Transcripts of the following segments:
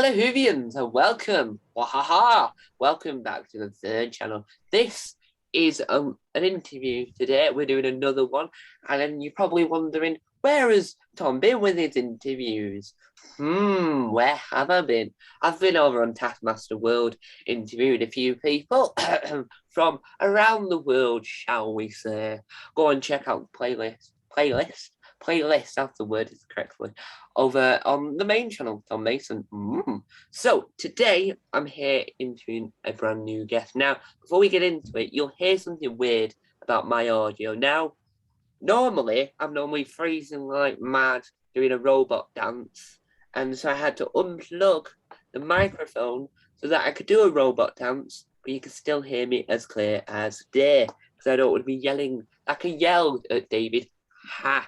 Hello, Whovians, and welcome. Wahaha! Welcome back to the third channel. This is an interview today. We're doing another one, and then you're probably wondering, where has Tom been with his interviews? Where have I been? I've been over on Taskmaster World, interviewed a few people from around the world, shall we say. Go and check out the playlist, that's the word is correctly, over on the main channel, Tom Mason. So today I'm here interviewing a brand new guest. Now, before we get into it, you'll hear something weird about my audio. Now, I'm normally freezing like mad doing a robot dance, and so I had to unplug the microphone so that I could do a robot dance, but you could still hear me as clear as day, because I don't want to be yelling like I yelled at David. Ha!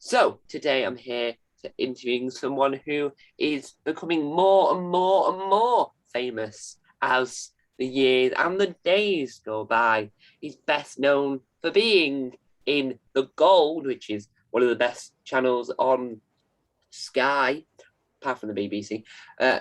So today I'm here to interviewing someone who is becoming more and more and more famous as the years and the days go by. He's best known for being in The Gold, which is one of the best channels on Sky, apart from the BBC,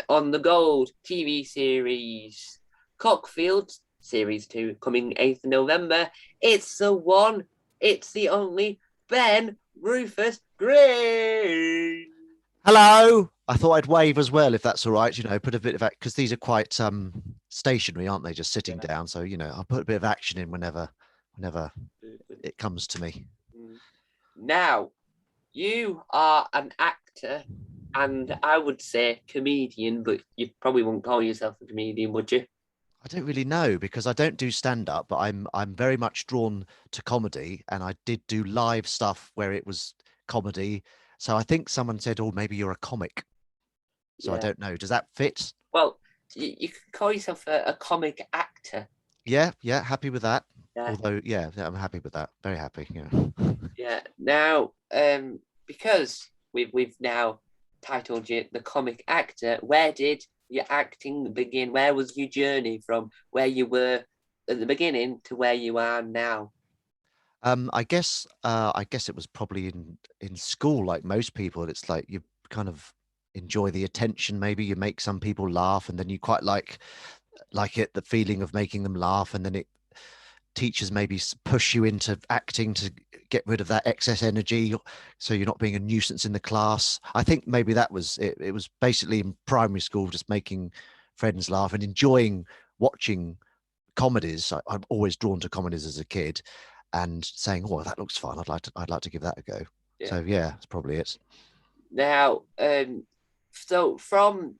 on The Gold TV series Cockfields, Series 2, coming 8th of November. It's the one, it's the only Ben Rufus Green. Hello. I thought I'd wave as well, if that's all right. Put a bit of because these are quite stationary, aren't they? Just sitting down. So I'll put a bit of action in whenever it comes to me. Now, you are an actor, and I would say comedian, but you probably won't call yourself a comedian, would you? I don't really know because I don't do stand up, but I'm very much drawn to comedy, and I did do live stuff where it was comedy. So I think someone said, "Oh, maybe you're a comic." So I don't know. Does that fit? Well, you can call yourself a comic actor. Yeah, happy with that. Yeah. Although, I'm happy with that. Very happy. Yeah. Now, because we've now titled you the comic actor, where did your acting begin? Where was your journey from where you were at the beginning to where you are now? I guess it was probably in school, like most people. It's like you kind of enjoy the attention. Maybe you make some people laugh, and then you quite like the feeling of making them laugh, and then teachers maybe push you into acting to get rid of that excess energy, so you're not being a nuisance in the class. I think maybe that was it. It was basically in primary school, just making friends laugh and enjoying watching comedies. I'm always drawn to comedies as a kid, and saying, "Oh, that looks fun. I'd like to give that a go." Yeah. So that's probably it. Now, so from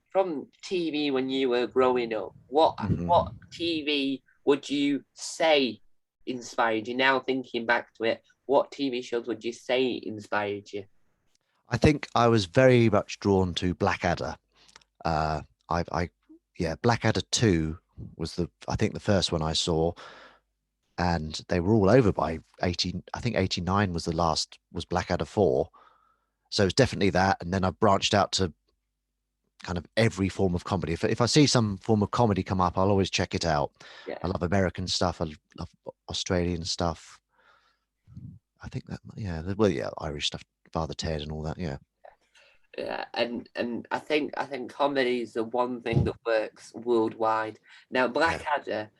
TV when you were growing up, what TV would you say inspired you? Now thinking back to it, what TV shows would you say inspired you? I think I was very much drawn to Blackadder. Blackadder 2 was I think the first one I saw, and they were all over by 18. I think 89 was the last, was Blackadder 4. So it's definitely that. And then I branched out to kind of every form of comedy. If I see some form of comedy come up, I'll always check it out. Yeah. I love American stuff. I love Australian stuff. I think that, Irish stuff, Father Ted and all that. Yeah. Yeah, and I think comedy is the one thing that works worldwide. Now, Blackadder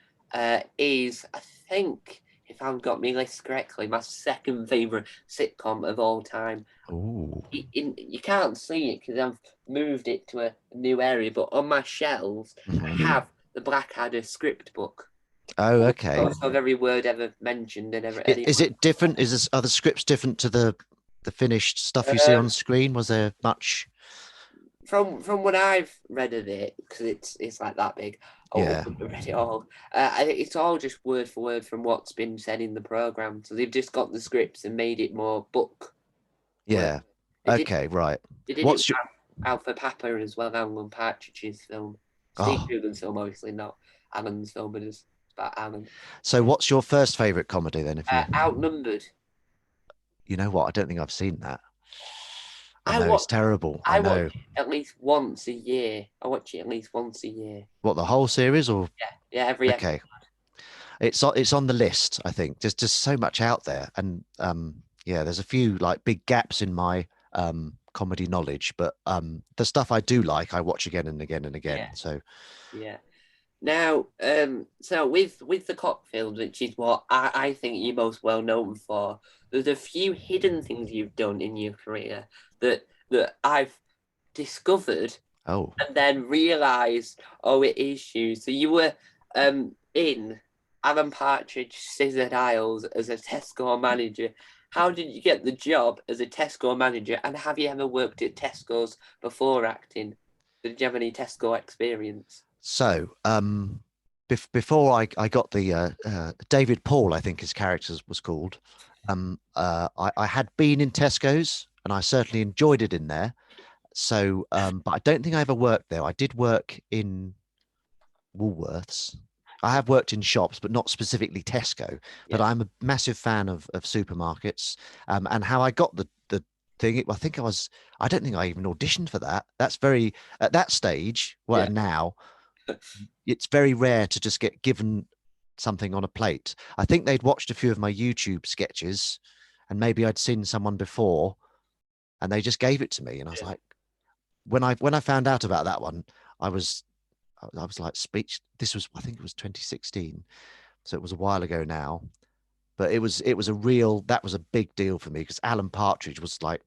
is, I think, if I've got my list correctly, my second favorite sitcom of all time. Ooh. You can't see it because I've moved it to a new area, but on my shelves I have the Blackadder script book. Oh, okay. Of every word ever mentioned and ever. Is it different? Are the scripts different to the finished stuff you see on screen? Was there much? From what I've read of it, because it's like that big. Yeah. I've read it all. I think it's all just word for word from what's been said in the program. So they've just got the scripts and made it more book. Yeah. Okay. Right. They did What's it Alpha Papa as well, Alan Partridge's film. Steve Coogan's film, obviously not Alan's film, but it's about Alan. So what's your first favourite comedy then? If you Outnumbered. You know what? I don't think I've seen that. I know it's terrible. I know. Watch it at least once a year. I watch it at least once a year. What, the whole series or? Yeah, every episode. It's on the list. I think there's just so much out there, and there's a few like big gaps in my comedy knowledge, but the stuff I do like, I watch again and again and again. Yeah, So yeah. Now, so with the Cockfields, which is what I think you're most well known for, there's a few hidden things you've done in your career that I've discovered oh and then realised, oh, it is you. So you were in Alan Partridge Scissored Isles as a Tesco manager. How did you get the job as a Tesco manager? And have you ever worked at Tesco's before acting? Did you have any Tesco experience? so before I got the David Paul, I think his character was called. I had been in Tesco's and I certainly enjoyed it in there. So, but I don't think I ever worked there. I did work in Woolworths. I have worked in shops, but not specifically Tesco. But Yeah, I'm a massive fan of supermarkets. And how I got the thing, I think I was. I don't think I even auditioned for that. That's very at that stage. Well, yeah, now it's very rare to just get given something on a plate. I think they'd watched a few of my YouTube sketches, and maybe I'd seen someone before, and they just gave it to me. And I was yeah. like, when I found out about that one, I was I was like speech. This was I think it was 2016, so it was a while ago now. But it was a real that was a big deal for me because Alan Partridge was like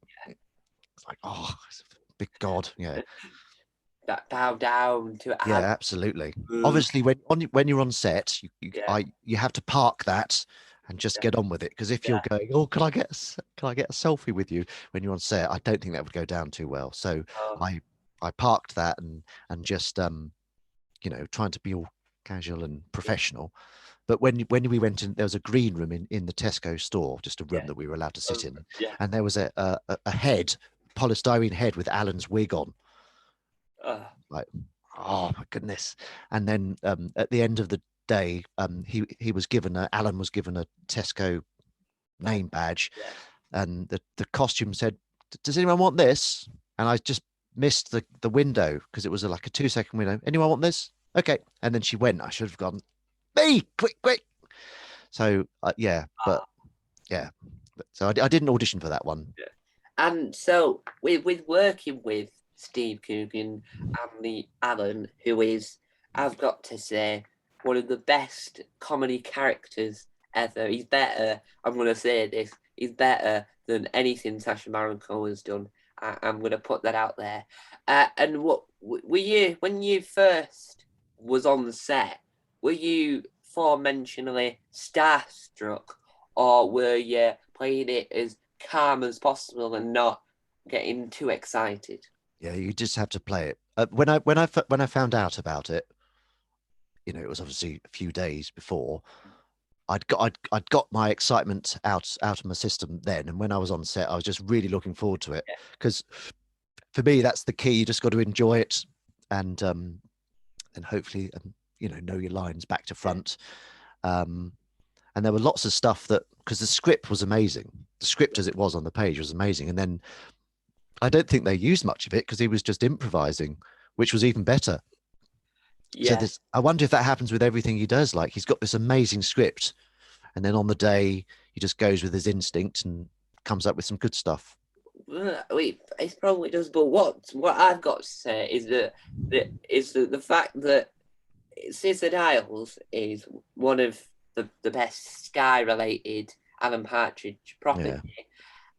oh big god yeah That bow down to yeah Alan. absolutely. Mm, Obviously, when you're on set, yeah, you have to park that and just yeah, get on with it because if you're yeah. going oh can I get a selfie with you when you're on set, I don't think that would go down too well. So Oh, I I parked that and just trying to be all casual and yeah, professional. But when we went in, there was a green room in the Tesco store, just a room yeah. that we were allowed to sit in, Yeah. and there was a head, polystyrene head with Alan's wig on. Uh, Like, oh my goodness! And then at the end of the day, he was given Alan was given a Tesco but name badge, yeah. and the costume said, "Does anyone want this?" And I just missed the window because it was like a 2-second window. Anyone want this? Okay. And then she went. I should have gone, me, quick, quick. So yeah, but Ah, yeah, so I didn't audition for that one. yeah. And so with working with Steve Coogan and the Alan, who is, I've got to say, one of the best comedy characters ever. He's better. I'm gonna say this. He's better than anything Sasha Baron Cohen has done. I'm gonna put that out there. And what were you when you first was on the set? Were you forementionably starstruck, or were you playing it as calm as possible and not getting too excited? Yeah, you just have to play it. When I found out about it, it was obviously a few days before. I'd got my excitement out of my system then, and when I was on set, I was just really looking forward to it Yeah, because for me that's the key. You just got to enjoy it, and hopefully know your lines back to yeah, front. Um, and there were lots of stuff that because the script was amazing. The script as it was on the page was amazing, and then I don't think they used much of it because he was just improvising, which was even better. So yeah. this, I wonder if that happens with everything he does. Like he's got this amazing script, and then on the day he just goes with his instinct and comes up with some good stuff. Wait, it probably does. But what I've got to say is the fact that Scissored Isles is one of the best Sky related Alan Partridge property. Yeah,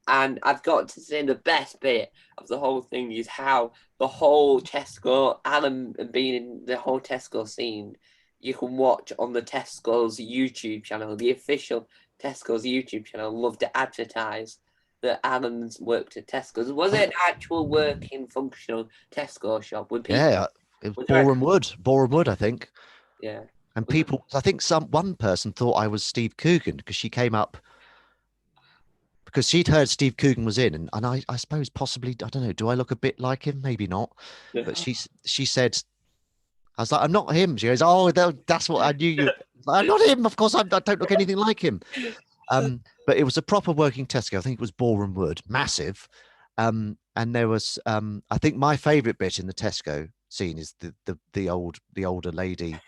And I've got to say the best bit of the whole thing is how the whole Tesco, Alan being in the whole Tesco scene, you can watch on the Tesco's YouTube channel, the official Tesco's YouTube channel, love to advertise that Alan's worked at Tesco's. Was it an actual working, functional Tesco shop? With people, yeah. It was was there, Boreham Wood, I think. yeah, And was there, people, I think one person thought I was Steve Coogan because she came up because she'd heard Steve Coogan was in, and I suppose possibly I don't know. Do I look a bit like him? Maybe not. But she said I was like, I'm not him. She goes, oh, that's what I knew you. I'm not him. Of course, I don't look anything like him. But it was a proper working Tesco. I think it was Boreham Wood, massive. And there was, I think my favourite bit in the Tesco scene is the older lady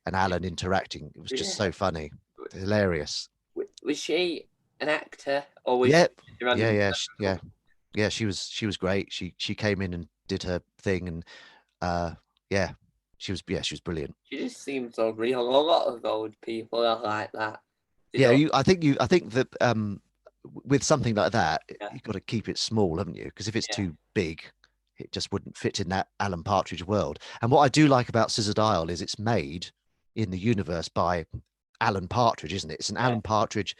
and Alan interacting. It was just yeah. so funny, hilarious. Was she an actor or was she Yeah, a yeah, random? yeah, yeah. Yeah, she was great. She came in and did her thing, and uh, yeah, she was brilliant. She just seems so real. A lot of old people are like that. They Yeah, don't. I think that with something like that, Yeah, you've got to keep it small, haven't you? Because if it's yeah, too big, it just wouldn't fit in that Alan Partridge world. And what I do like about Scissor Dial is it's made in the universe by Alan Partridge, isn't it? It's an yeah, Alan Partridge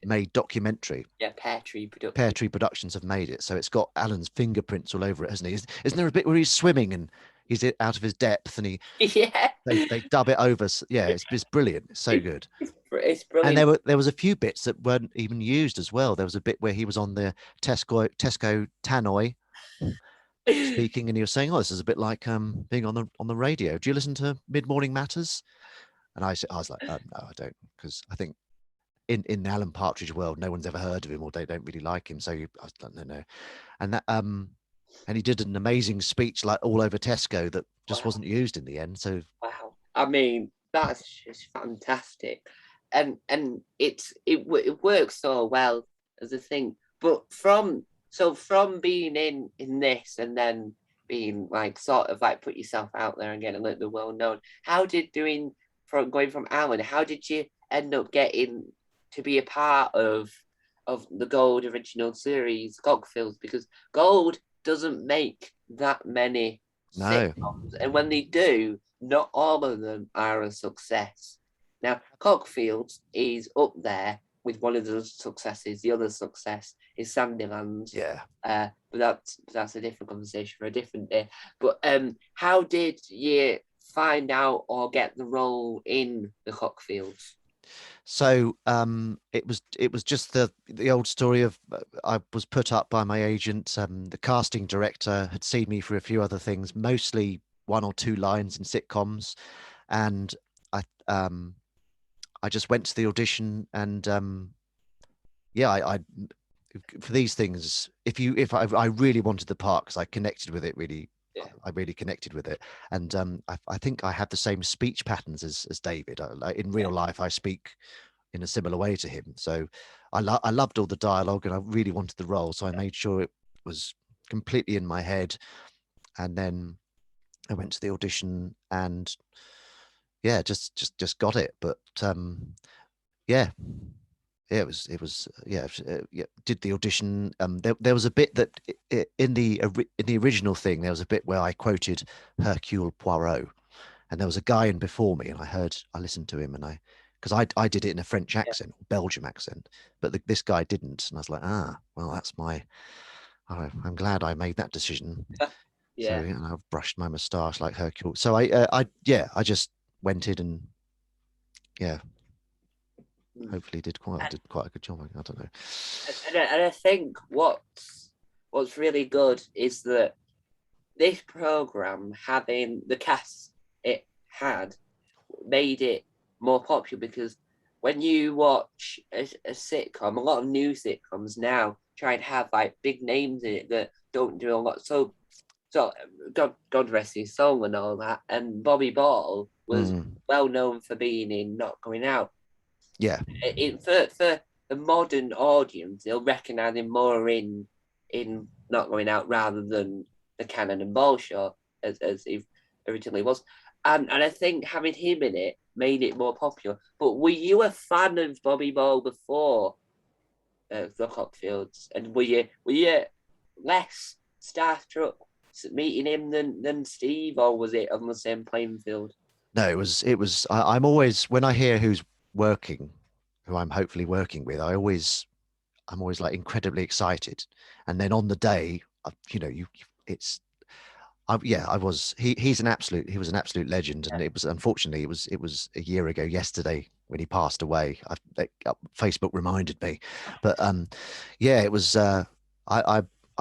made documentary. yeah. Pear Tree Pear Production. Tree Productions have made it, so it's got Alan's fingerprints all over it, hasn't he? Isn't there a bit where he's swimming and he's out of his depth, and Yeah, they dub it over? Yeah, it's brilliant. It's so good. it's And brilliant. there was a few bits that weren't even used as well. There was a bit where he was on the Tesco tannoy speaking, and he was saying, "Oh, this is a bit like being on the radio. Do you listen to Mid Morning Matters?" And I was like, "No, I don't," because I think in the Alan Partridge world, no one's ever heard of him or they don't really like him. So I don't know. And that and he did an amazing speech like all over Tesco that just Wow, wasn't used in the end. So wow. I mean, that's just fantastic, and it works so well as a thing. But from being in this and then being like sort of like put yourself out there and getting a little bit well known, how did doing from going from Alan, how did you end up getting to be a part of the Gold original series, Cockfields? Because Gold doesn't make that many no, sitcoms, and when they do, not all of them are a success. Now, Cockfields is up there with one of the successes. The other success is Sandylands. yeah. But that's a different conversation for a different day. But how did you find out or get the role in the Cockfields? So it was just the old story of I was put up by my agent. The casting director had seen me for a few other things, mostly one or two lines in sitcoms, and I um I just went to the audition, and yeah, I for these things, if I really wanted the part because I connected with it really. Yeah, I really connected with it, and I think I had the same speech patterns as David. Like in yeah, real life, I speak in a similar way to him. So I loved all the dialogue and I really wanted the role. So I made sure it was completely in my head. And then I went to the audition and yeah, just got it. But yeah, yeah, yeah. Did the audition. There was a bit that in the original thing, there was a bit where I quoted Hercule Poirot, and there was a guy in before me, and I listened to him, and because I did it in a French yeah, accent, Belgium accent, but this guy didn't, and I was like, well, that's my. I'm glad I made that decision. So yeah. yeah, and I've brushed my moustache like Hercule. So yeah, I just went in and yeah, Mm. hopefully did quite a good job. I don't know. And I think what's really good is that this program, having the cast it had, made it more popular because when you watch a sitcom, a lot of new sitcoms now try and have like big names in it that don't do a lot. So God rest his soul and all that. And Bobby Ball was Mm, well known for being in Not Going Out. yeah, For the modern audience, they'll recognise him more in Not Going Out rather than the Cannon and Ball show as he originally was. And I think having him in it made it more popular. But were you a fan of Bobby Ball before the Cockfields? And were you less starstruck meeting him than Steve, or was it on the same playing field? no, I'm always when I hear who's working, who I'm hopefully working with, I'm always like incredibly excited, and then on the day, it's yeah, I was. He was an absolute legend, and it was unfortunately it was a year ago yesterday when he passed away. Facebook reminded me, but yeah, it was.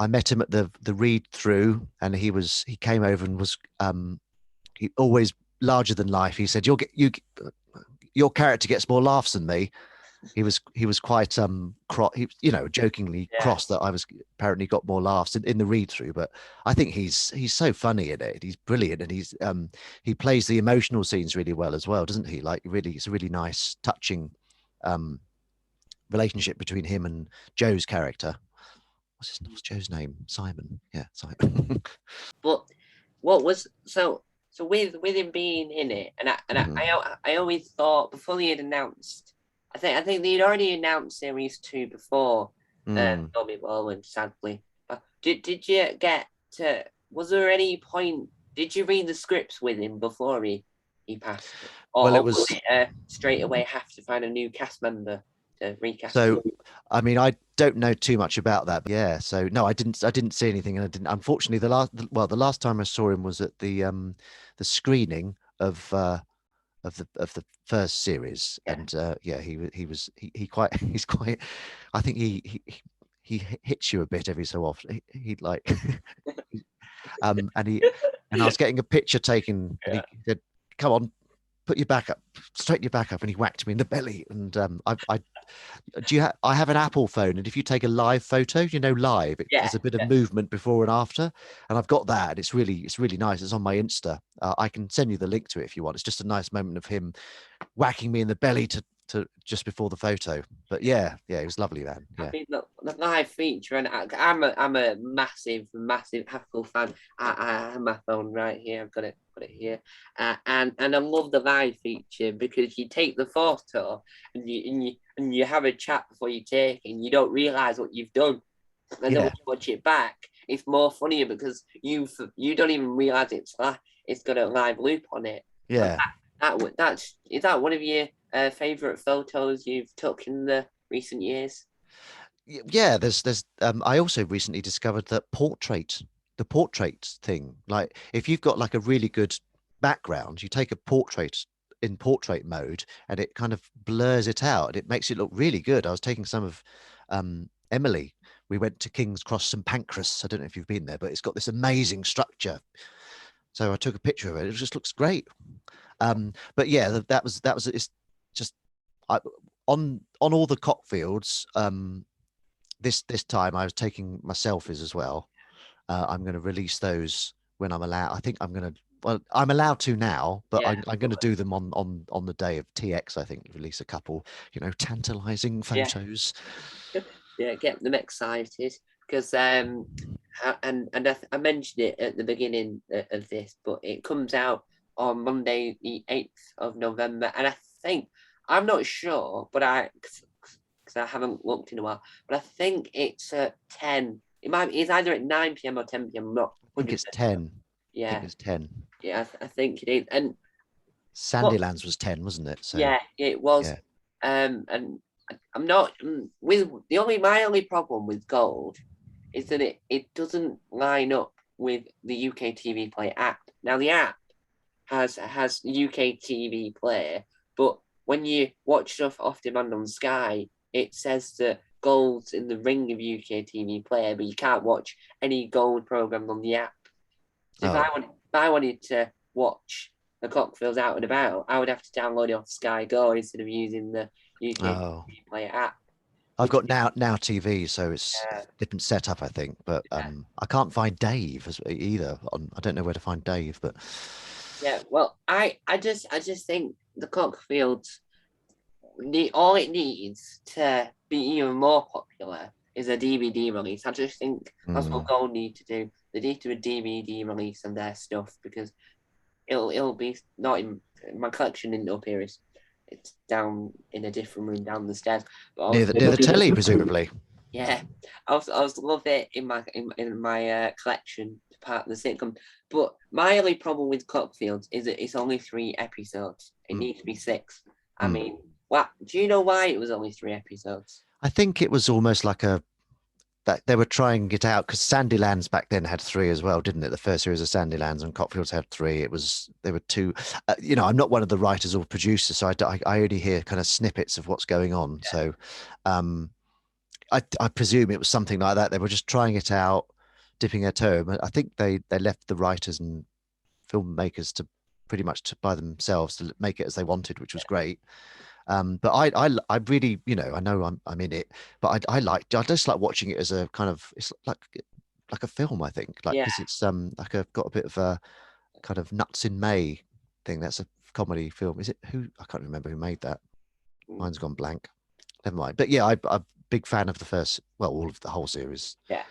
I met him at the read through, and he came over and was he always larger than life. He said, your character gets more laughs than me. He was quite jokingly Yeah, cross that I was apparently got more laughs in the read through, but I think he's so funny in it. He's brilliant, and he plays the emotional scenes really well as well, doesn't he? Like really, it's a really nice, touching um relationship between him and Joe's character. what's Joe's name? Simon. Yeah, Simon. But what was so with him being in it, and Mhm. I always thought before they had announced, I think they'd already announced series 2 before Mm. Tommy Boland, sadly. But did you get to? Was there any point? Did you read the scripts with him before he passed, Well, it or will was it straight away have to find a new cast member to recast him? so. I mean, I don't know too much about that. But yeah, so no, I didn't see anything, and I didn't. Unfortunately, the last time I saw him was at the screening of the first series, Yeah. and yeah, he quite he's quite. I think he hits you a bit every so often. He'd like, and I was getting a picture taken, and Yeah. he said, "Come on, put your back up, straighten your back up," and he whacked me in the belly. And I have an Apple phone, and if you take a live photo, live, Yeah. there's a bit of movement before and after, and I've got that. And it's really nice. It's on my Insta. I can send you the link to it if you want. It's just a nice moment of him whacking me in the belly to just before the photo. But yeah, it was lovely, man. I Yeah, mean, the live feature, and I'm a massive Apple fan. I have my phone right here. I've got it here, and I love the live feature because you take the photo and you have a chat before you take it, and you don't realize what you've done, and then when yeah, you watch it back, it's more funnier because you don't even realize it's got a live loop on it. And yeah. that's is that one of your favorite photos you've took in the recent years? Yeah, there's I also recently discovered that the portrait thing, like if you've got like a really good background, you take a portrait in portrait mode and it kind of blurs it out and it makes it look really good. I was taking some of Emily. We went to King's Cross St Pancras. I don't know if you've been there, but it's got this amazing structure. So I took a picture of it. It just looks great. But yeah, that was it's just I, on all the Cockfields. This time I was taking my selfies as well. I'm going to release those when I'm allowed. I think I'm going to. Well, I'm allowed to now, but Yeah, I'm going to do them on the day of TX. I think release a couple, tantalizing yeah, photos. yeah. Get them excited because I mentioned it at the beginning of this, but it comes out on Monday, the 8th of November, and I think I'm not sure, but because I haven't looked in a while, but I think it's at 10. It's either at 9 p.m. or 10 p.m. I'm not I think it's 100%. 10. I think Yeah, it's 10. yeah, I think it is. And what Sandylands was 10, wasn't it? So Yeah, it was. yeah. And I'm not with the only my only problem with Gold is that it doesn't line up with the UK TV Play app. Now the app has UK TV Play, but when you watch stuff off demand on Sky, it says that Gold's in the ring of UK TV Player, but you can't watch any Gold program on the app. So Oh, if I wanted to watch the Cockfields out and about, I would have to download it off Sky Go instead of using the UK oh. TV Player app, I've which got now TV, so it's uh, different setup, I think. But yeah, I can't find Dave either. I don't know where to find Dave, but yeah. Well, I just think the Cockfields need all it needs to be even more popular is a DVD release. I just think that's what mm, Gold need to do. They need to do a DVD release of their stuff because it'll be not in my collection in up here. It's down in a different room down the stairs. But I was near the telly, presumably. yeah, I was love it in my collection part of the sitcom. But my only problem with Cockfields is that it's only 3 episodes. It Mm, needs to be six. I mm. mean, what do you know why it was only 3 episodes? I think it was almost like a that they were trying it out because Sandylands back then had three as well, didn't it? The first series of Sandylands and Cockfields had three. There were two. I'm not one of the writers or producers, so I only hear kind of snippets of what's going on. So, um, I presume it was something like that. They were just trying it out, dipping their toe. I think they left the writers and filmmakers to pretty much by themselves to make it as they wanted, which was great. But I really, I know I'm in it, but I just like watching it as a kind of, it's like a film, I think, like, Yeah, because it's like a got a bit of a kind of Nuts in May thing. That's a comedy film. Is it? Who? I can't remember who made that. Mine's gone blank. Never mind. But yeah, big fan of the first, well, all of the whole series. Yeah.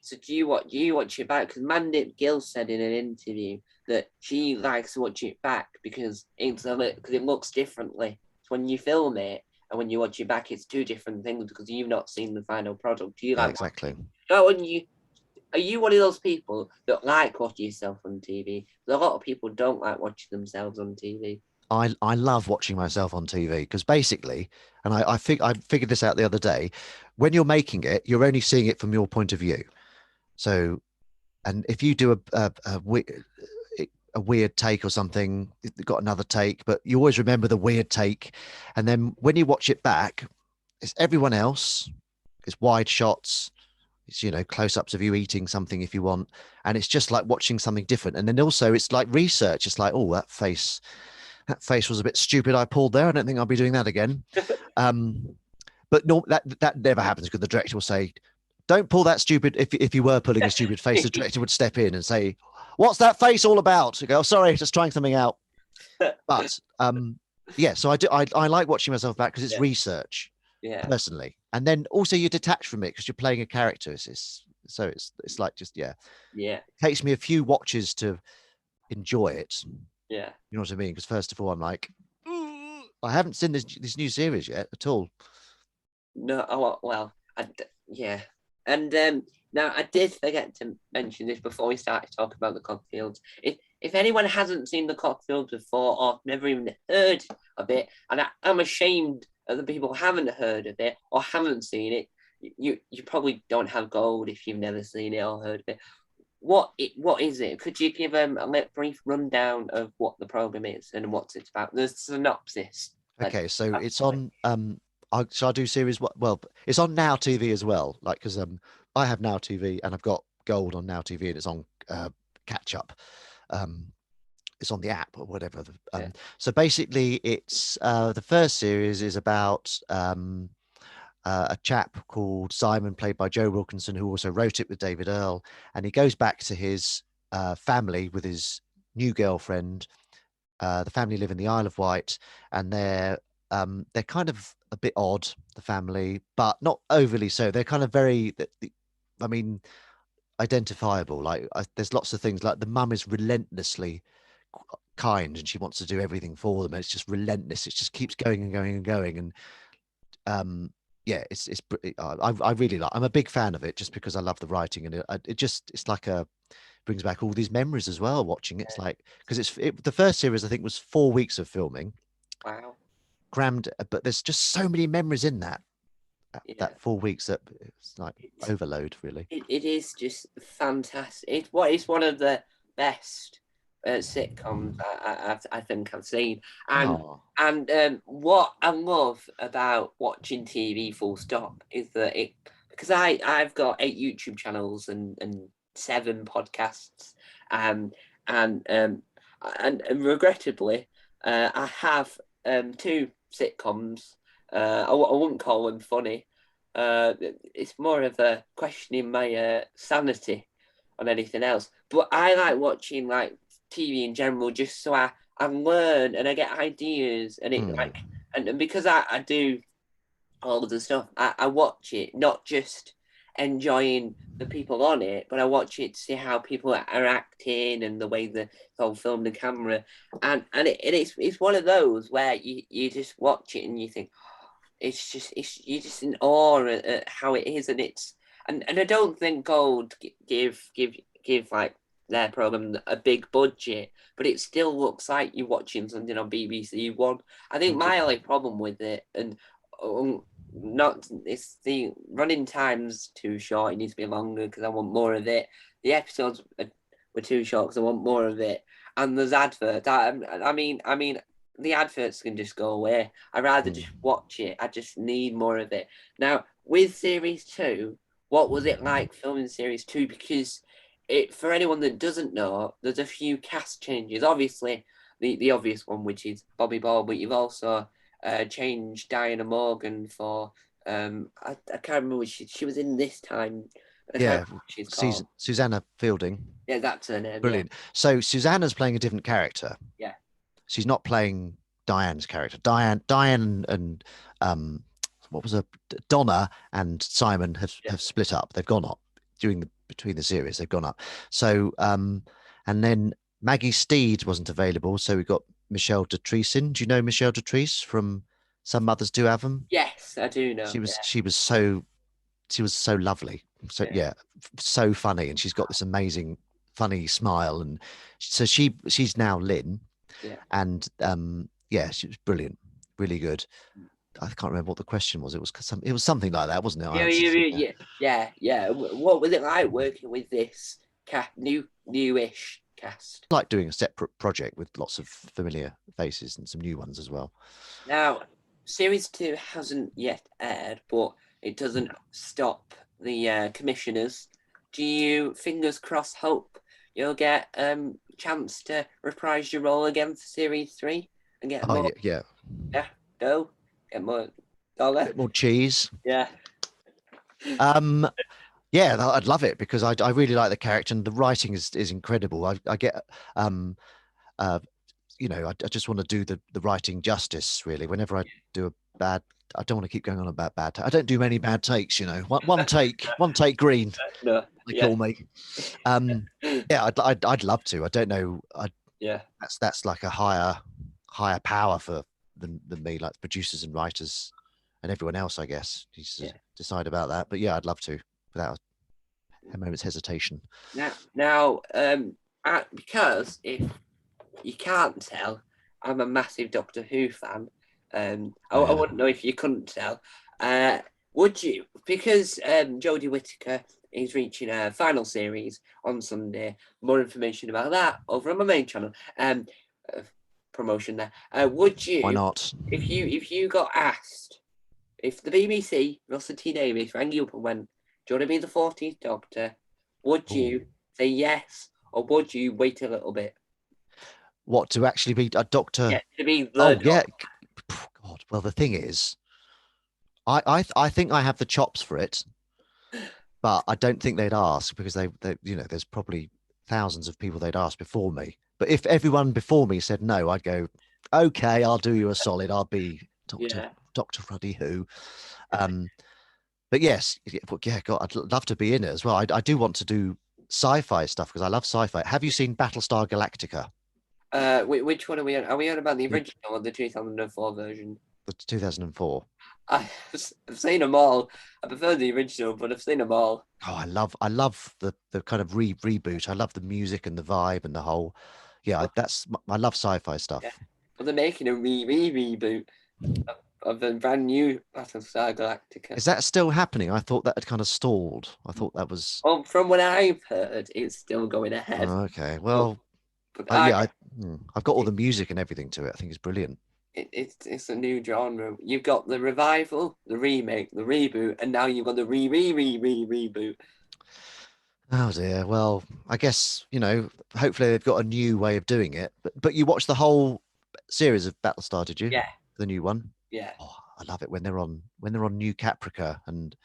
So do you watch it back? Because Mandip Gill said in an interview that she likes to watch it back because because it looks differently. So when you film it and when you watch it back, it's two different things because you've not seen the final product. Do you Yeah, like exactly. oh, and you are you one of those people that like watching yourself on TV? A lot of people don't like watching themselves on TV. I love watching myself on TV because basically, and I figured this out the other day, when you're making it, you're only seeing it from your point of view. So, and if you do a weird take or something, you've got another take, but you always remember the weird take. And then when you watch it back, it's everyone else, it's wide shots, it's, you know, close-ups of you eating something if you want, and it's just like watching something different. And then also it's like research. It's like, oh, that face was a bit stupid I pulled there. I don't think I'll be doing that again. um but no, that never happens because the director will say, don't pull that stupid. If you were pulling a stupid face, the director would step in and say, what's that face all about? You go, oh, sorry, just trying something out. But yeah, so I like watching myself back because it's Yeah. research, Yeah. personally. And then also you're detached from it because you're playing a character. It's like, just, yeah, Yeah. it takes me a few watches to enjoy it. Yeah. You know what I mean? Because first of all, I'm like, I haven't seen this new series yet at all. No, oh, well, yeah. And now I did forget to mention this before we started talking about the Cockfields. If anyone hasn't seen the Cockfields before or never even heard of it, and I'm ashamed of the people who haven't heard of it or haven't seen it, you probably don't have gold if you've never seen it or heard of it. What is it? Could you give a brief rundown of what the program is and what it's about? The synopsis. Okay, so it's on shall I do series what? Well, it's on Now TV as well. Like, because I have Now TV and I've got Gold on Now TV and it's on catch up. Um, it's on the app or whatever. Yeah. So basically, it's the first series is about a chap called Simon, played by Joe Wilkinson, who also wrote it with David Earl, and he goes back to his family with his new girlfriend. The family live in the Isle of Wight, and they're kind of a bit odd, the family, but not overly so. They're kind of very, I mean, identifiable. Like, there's lots of things. Like, the mum is relentlessly kind, and she wants to do everything for them. And it's just relentless. It just keeps going and going and going. And yeah, I really like. I'm a big fan of it just because I love the writing, and it's like brings back all these memories as well. Watching it's like, because the first series I think was 4 weeks of filming, Wow. crammed, but there's just so many memories in that Yeah. that 4 weeks that it's like overload, really. It is just fantastic. It's one of the best sitcoms I think I've seen, and Oh, what I love about watching TV full stop is that it because I've got 8 YouTube channels and 7 podcasts, um and and regrettably I have 2 sitcoms. I wouldn't call them funny. It's more of a questioning my sanity on anything else. But I like watching like TV in general, just so I learn and I get ideas, and it hmm. like and because I do all of the stuff, I watch it not just enjoying the people on it, but I watch it to see how people are acting and the way that it's all filmed the camera, and it's one of those where you just watch it and you think it's you're just in awe at how it is, and it's and I don't think Gold give like their program a big budget, but it still looks like you're watching something on BBC One. I think my only problem with it, and not it's the running time's too short. It needs to be longer because I want more of it. The episodes were too short because I want more of it, and there's adverts. I mean, the adverts can just go away. I'd rather just watch it. I just need more of it. Now, with series 2, what was it like filming series 2? Because for anyone that doesn't know, there's a few cast changes. Obviously, the obvious one, which is Bobby Ball, but you've also changed Diana Morgan for I can't remember what she was in this time. I can't Yeah, remember what she's called. Susanna Fielding, Yeah, that's her name. Yeah, brilliant. So Susanna's playing a different character. yeah, She's not playing Diane's character. Diane and what was a Donna and Simon have split up. They've gone up between the series. They've gone up. So and then Maggie Steed wasn't available, so we got Michelle Detrice in. Do you know Michelle Detrice from Some Mothers Do Have Them? Yes, I do know. She was so lovely. So Yeah, yeah, so funny, and she's got this amazing funny smile, and so she's now Lynn, yeah, and yeah, she was brilliant, really good. I can't remember what the question was. It was something like that, wasn't it? I yeah, answered it. Yeah. yeah. What was it like working with this newish cast? Like doing a separate project with lots of familiar faces and some new ones as well. Now, series two hasn't yet aired, but it doesn't stop the commissioners. Do you, fingers crossed, hope you'll get chance to reprise your role again for series three and get Oh more? yeah, yeah. Yeah, go get more A dollar. bit more cheese. Yeah, Um, yeah, I'd love it because I really like the character and the writing is incredible. I get uh I just want to do the writing justice really. Whenever I do a bad, I don't want to keep going on about I don't do many bad takes. One take green. no, They yeah, call me. Yeah, I'd love to. I don't know. yeah, That's like a higher power for than me, like producers and writers and everyone else. I guess you yeah. decide about that. But yeah, I'd love to without a moment's hesitation. Now, because if you can't tell, I'm a massive Doctor Who fan. Oh I yeah. wouldn't know if you couldn't tell. Would you? Because Jodie Whittaker is reaching her final series on Sunday. More information about that over on my main channel. Uh, Promotion there. Would Why you, not? if you got asked, if the BBC, Russell T Davies, rang you up and went, "Do you want to be the 14th Doctor?" Would Ooh. you say yes, or would you wait a little bit? What to actually be a doctor? Yeah, to be the Oh yeah. Doctor. God. Well, the thing is, I think I have the chops for it, but I don't think they'd ask because there's probably thousands of people they'd ask before me. But if everyone before me said no, I'd go, okay, I'll do you a solid. I'll be Yeah. Doctor Ruddy Who. Um, but yes, yeah, God, I'd love to be in it as well. I do want to do sci-fi stuff because I love sci-fi. Have you seen Battlestar Galactica, Which one are we on? Are we on about the the, original or the 2004 version? the 2004? I've seen them all. I prefer the original, but I've seen them all. Oh, I love the kind of reboot. I love the music and the vibe and the whole. Yeah, But, I love sci-fi yeah, stuff. but they're making a reboot of a brand new Battlestar Galactica. Is that still happening? I thought that had kind of stalled. I thought that was Well, from what I've heard, it's still going ahead. okay. But, Well, but yeah, I've got all the music and everything to it. I think it's brilliant. it's a new genre. You've got the revival, the remake, the reboot, and now you've got the reboot. Oh dear. Well, I guess hopefully they've got a new way of doing it. But you watched the whole series of Battlestar, did you? Yeah, The new one. yeah. Oh, I love it when they're on New Caprica and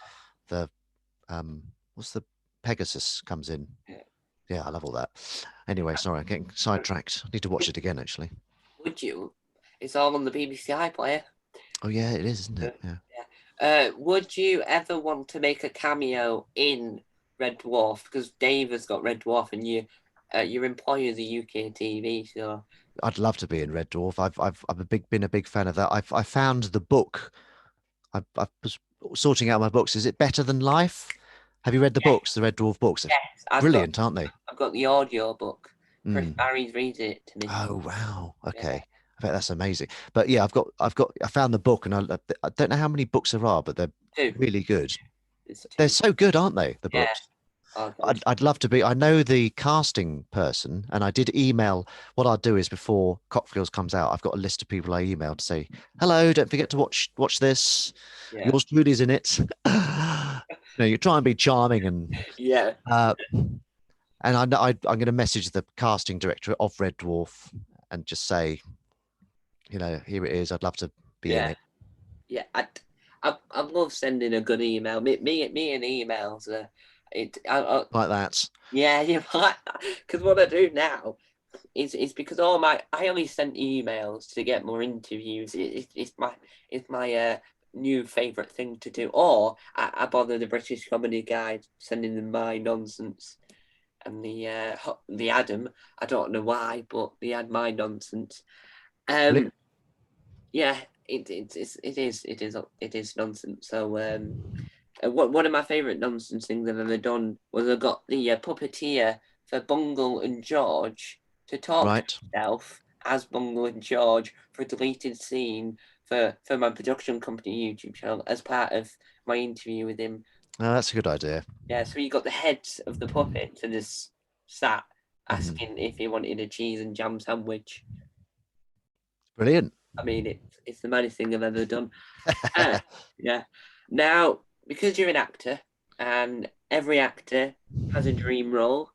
the what's the Pegasus comes in. Yeah. Yeah, I love all that. Anyway, sorry, I'm getting sidetracked. I need to watch it again, actually. Would you? It's all on the BBC iPlayer. Oh yeah, it is, isn't Uh, it? Yeah. would you ever want to make a cameo in Red Dwarf? Because Dave has got Red Dwarf, and your employer's a UK TV, so I'd love to be in Red Dwarf. Been a big fan of that. I found the book. I was sorting out my books. Is it Better Than Life? Have you read the yes, books, the Red Dwarf books? They're yes, brilliant, aren't they? I've got the audio book. Chris Mm. Barry's read it to me. Oh wow. Yeah, Okay. I bet that's amazing. But yeah, I found the book, and I don't know how many books there are, but they're two. really good. It's They're two. so good, aren't they? The Yeah. books. Oh, I'd love to be. I know the casting person, and I did email. What I'll do is before Cockfields comes out, I've got a list of people I emailed to say, "Hello, don't forget to watch this. yeah. Yours truly's in it." You try and be charming, Yeah. and I'm going to message the casting director of Red Dwarf and just say, here it is. I'd love to be in Yeah. it. Yeah. I love sending a good email. Me and emails. Like that. Yeah, because what I do now is because I only sent emails to get more interviews. It's my new favourite thing to do. Or I bother the British Comedy Guide, sending them my nonsense. And the Adam, I don't know why, but they had my nonsense. Brilliant. Yeah, it is nonsense. So one of my favourite nonsense things I've ever done was I got the puppeteer for Bungle and George to talk to Right. himself as Bungle and George for a deleted scene for my production company YouTube channel as part of my interview with him. Oh, that's a good idea. Yeah, so you got the heads of the puppets and just sat Mhm. asking if he wanted a cheese and jam sandwich. Brilliant. I mean, it's the maddest thing I've ever done. Yeah. Now, because you're an actor, and every actor has a dream role,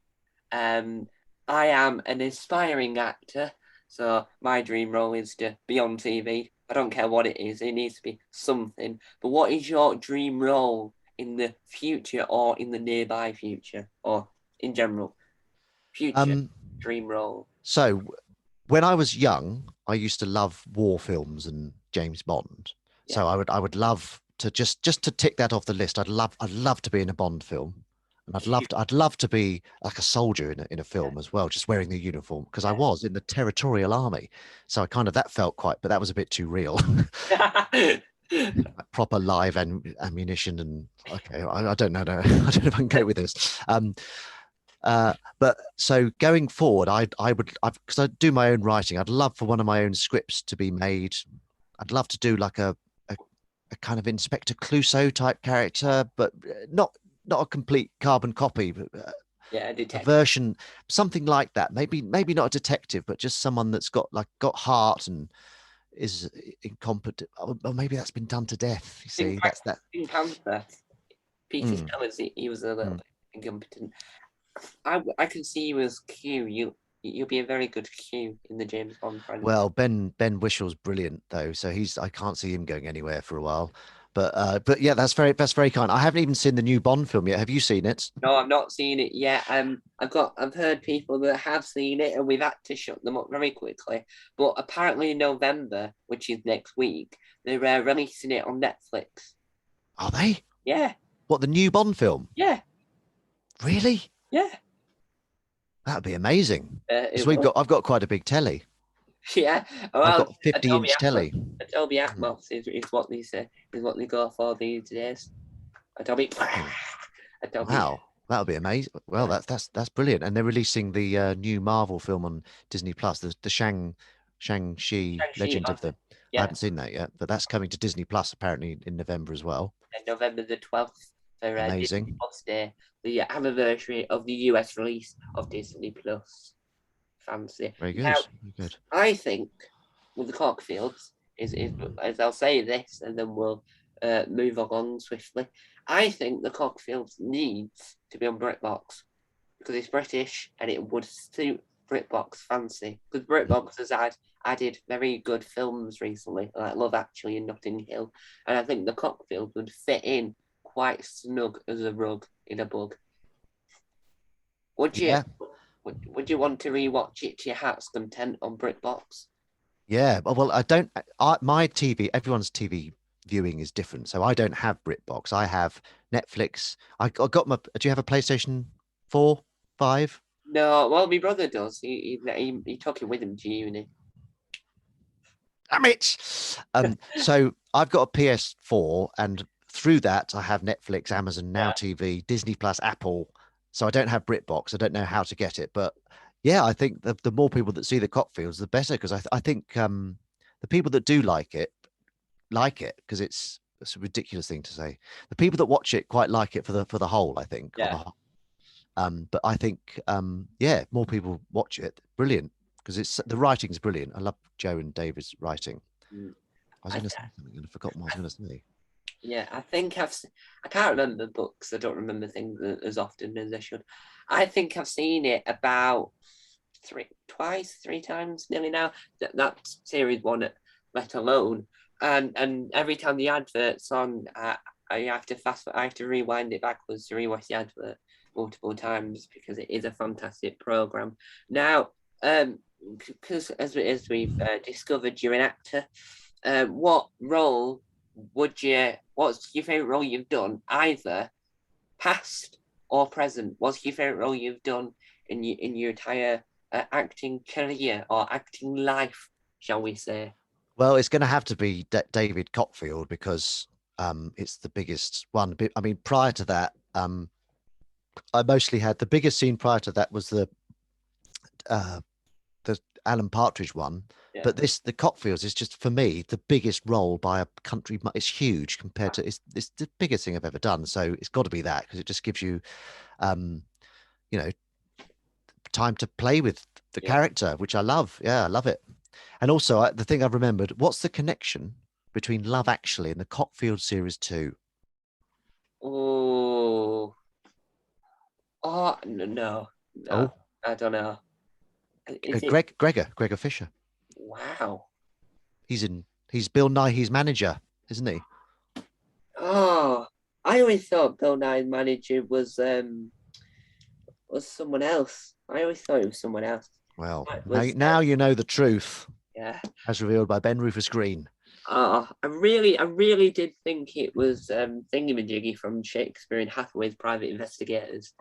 I am an aspiring actor, so my dream role is to be on TV. I don't care what it is; it needs to be something. But what is your dream role in the future, or in the nearby future, or in general? Future Um, dream role. so when I was young, I used to love war films and James Bond. Yeah. So I would love to just to tick that off the list. I'd love to be in a Bond film. And I'd love to be like a soldier in a Yeah. film as well, just wearing the uniform because I Yeah. was in the territorial army. So I kind of that felt quite, but that was a bit too real. Like proper live and ammunition and okay, I don't know. I don't know if I can go with this. But so going forward, I would because I do my own writing. I'd love for one of my own scripts to be made. I'd love to do like a kind of Inspector Clouseau type character, but not a complete carbon copy, but Yeah, a detective. version, something like that. Maybe not a detective, but just someone that's got heart and is incompetent. Or maybe that's been done to death. You see, that's that. Pink Panther. Peter Mm, Sellers, he was a little mm. bit incompetent. I can see you as Q. You'll be a very good Q in the James Bond franchise. Well, Ben Wishel's brilliant though, so I can't see him going anywhere for a while. But yeah, that's very kind. I haven't even seen the new Bond film yet. Have you seen it? No, I've not seen it yet. I've heard people that have seen it, and we've had to shut them up very quickly. But apparently, in November, which is next week, they're releasing it on Netflix. Are they? Yeah, What, the new Bond film? yeah, Really? yeah. That'd be amazing. Because It will. I've got quite a big telly. Yeah. I've Well, got a 50 Adobe inch Atmos. telly. Adobe Mm, Atmos is what they say is what they go for these days. Adobe. mm. Adobe. Wow, that would be amazing. Well, Yeah. that's brilliant. And they're releasing the new Marvel film on Disney Plus, the Shang-Chi Shang-Chi, Legend of the. I yeah, haven't seen that yet, but that's coming to Disney Plus apparently in November as well. November the 12th for Disney Amazing. Plus Day, the anniversary of the US release of Disney Plus. Fancy. Very Now, good. Very good. I think with the Cockfields is as I'll say this, and then we'll move along swiftly. I think the Cockfields needs to be on BritBox because it's British and it would suit BritBox fancy. Because BritBox has added very good films recently, like Love Actually and Notting Hill, and I think the Cockfield would fit in quite snug as a rug in a bug. Would you? Yeah. Would you want to rewatch it to your heart's content on BritBox? Yeah. Well, I don't. My TV, everyone's TV viewing is different. So I don't have BritBox. I have Netflix. I got my. Do you have a PlayStation 4, 5? No, well, my brother does. He took it with him to uni. Damn it. So I've got a PS4, and through that I have Netflix, Amazon Now Yeah, TV, Disney Plus, Apple. So I don't have BritBox. I don't know how to get it, but yeah, I think the more people that see the Cockfields, the better. Because I think the people that do like it because it's a ridiculous thing to say. The people that watch it quite like it for the whole. I think on the yeah. whole. But I think yeah, more people watch it. Brilliant because it's the writing's brilliant. I love Joe and David's writing. Mm. I was I, going to say something and I forgot what I was going to say. yeah, I think I can't remember books. I don't remember things as often as I should. I think I've seen it about three times nearly now. That series one, let alone, and every time the advert's on, I have to I have to rewind it backwards to rewatch the advert multiple times because it is a fantastic program. Now, because as we've discovered, you're an actor. What role what's your favorite role you've done, either past or present? What's your favorite role you've done in your entire acting career or acting life, shall we say? Well, it's going to have to be David Cockfield because it's the biggest one. I mean, prior to that, I mostly had the biggest scene prior to that was uh, the Alan Partridge one. Yeah. But the Cockfields is just for me the biggest role by a country. It's huge compared to it's the biggest thing I've ever done. So it's got to be that because it just gives you, um, you know, time to play with the Yeah. character, which I love. Yeah, I love it. And also the thing I've remembered: what's the connection between Love Actually and the Cockfield series two? Oh. Oh no, no, Oh, I don't know. Is it? Gregor Fisher. Wow. He's Bill Nighy's manager, isn't he? Oh, I always thought Bill Nye's manager was someone else. I always thought it was someone else. Well, It now was now you know the truth, yeah. as revealed by Ben Rufus Green. Oh, I really did think it was Thingamajiggy from Shakespeare and Hathaway's Private Investigators.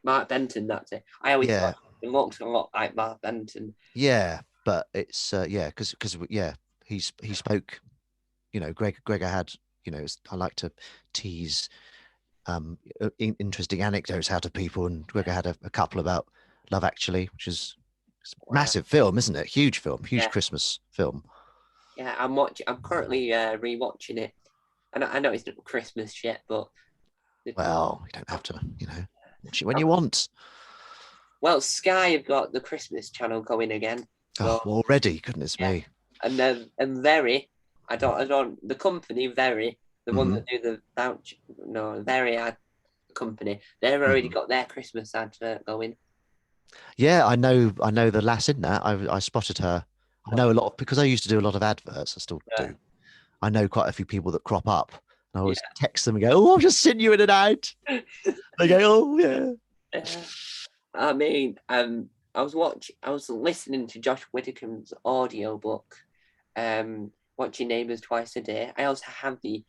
Mark Benton, that's it. I always Yeah, thought it looked a lot like Mark Benton. yeah, but it's yeah, because yeah, he spoke. You know, Gregor had. You know, I like to tease interesting anecdotes out of people, and Gregor had a couple about Love Actually, which is it's a Wow. massive film, isn't it? Huge film, huge Yeah, Christmas film. yeah. I'm currently rewatching it. I know it's not Christmas yet, but Well, you don't have to, watch it when you um, want. well, Sky have got the Christmas channel going again. Oh, So already, goodness yeah, me. and Very, I don't the company Very, the one Hmm. that do the voucher, no Very ad company, they've already Hmm. got their Christmas advert going. Yeah, I know the lass in that. I spotted her. I know a lot of, because I used to do a lot of adverts. I still Yeah, do. I know quite a few people that crop up. I yeah, always text them and go, "Oh, I've just seen you in and out." They go, "Oh, yeah." yeah. I mean, I was listening to Josh Whittaker's audio book, watching Neighbours twice a day. I also have the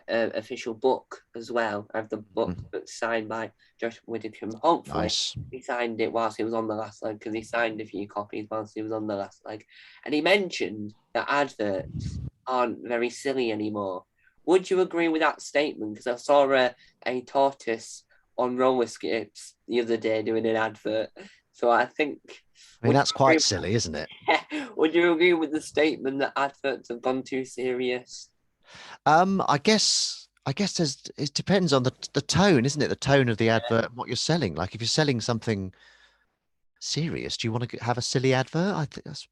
official book as well. I have the book Mhm. that's signed by Josh Whittaker. Hopefully, Nice. he signed it whilst he was on the last leg because he signed a few copies whilst he was on the last leg. And he mentioned that adverts aren't very silly anymore. Would you agree with that statement? Because I saw a tortoise on roller skates the other day doing an advert. So I think, I mean, would that's you agree quite silly, isn't it? would you agree with the statement that adverts have gone too serious? I guess it depends on the tone, isn't it? The tone of the advert, and what you're selling. Like if you're selling something serious, do you want to have a silly advert? I think that's,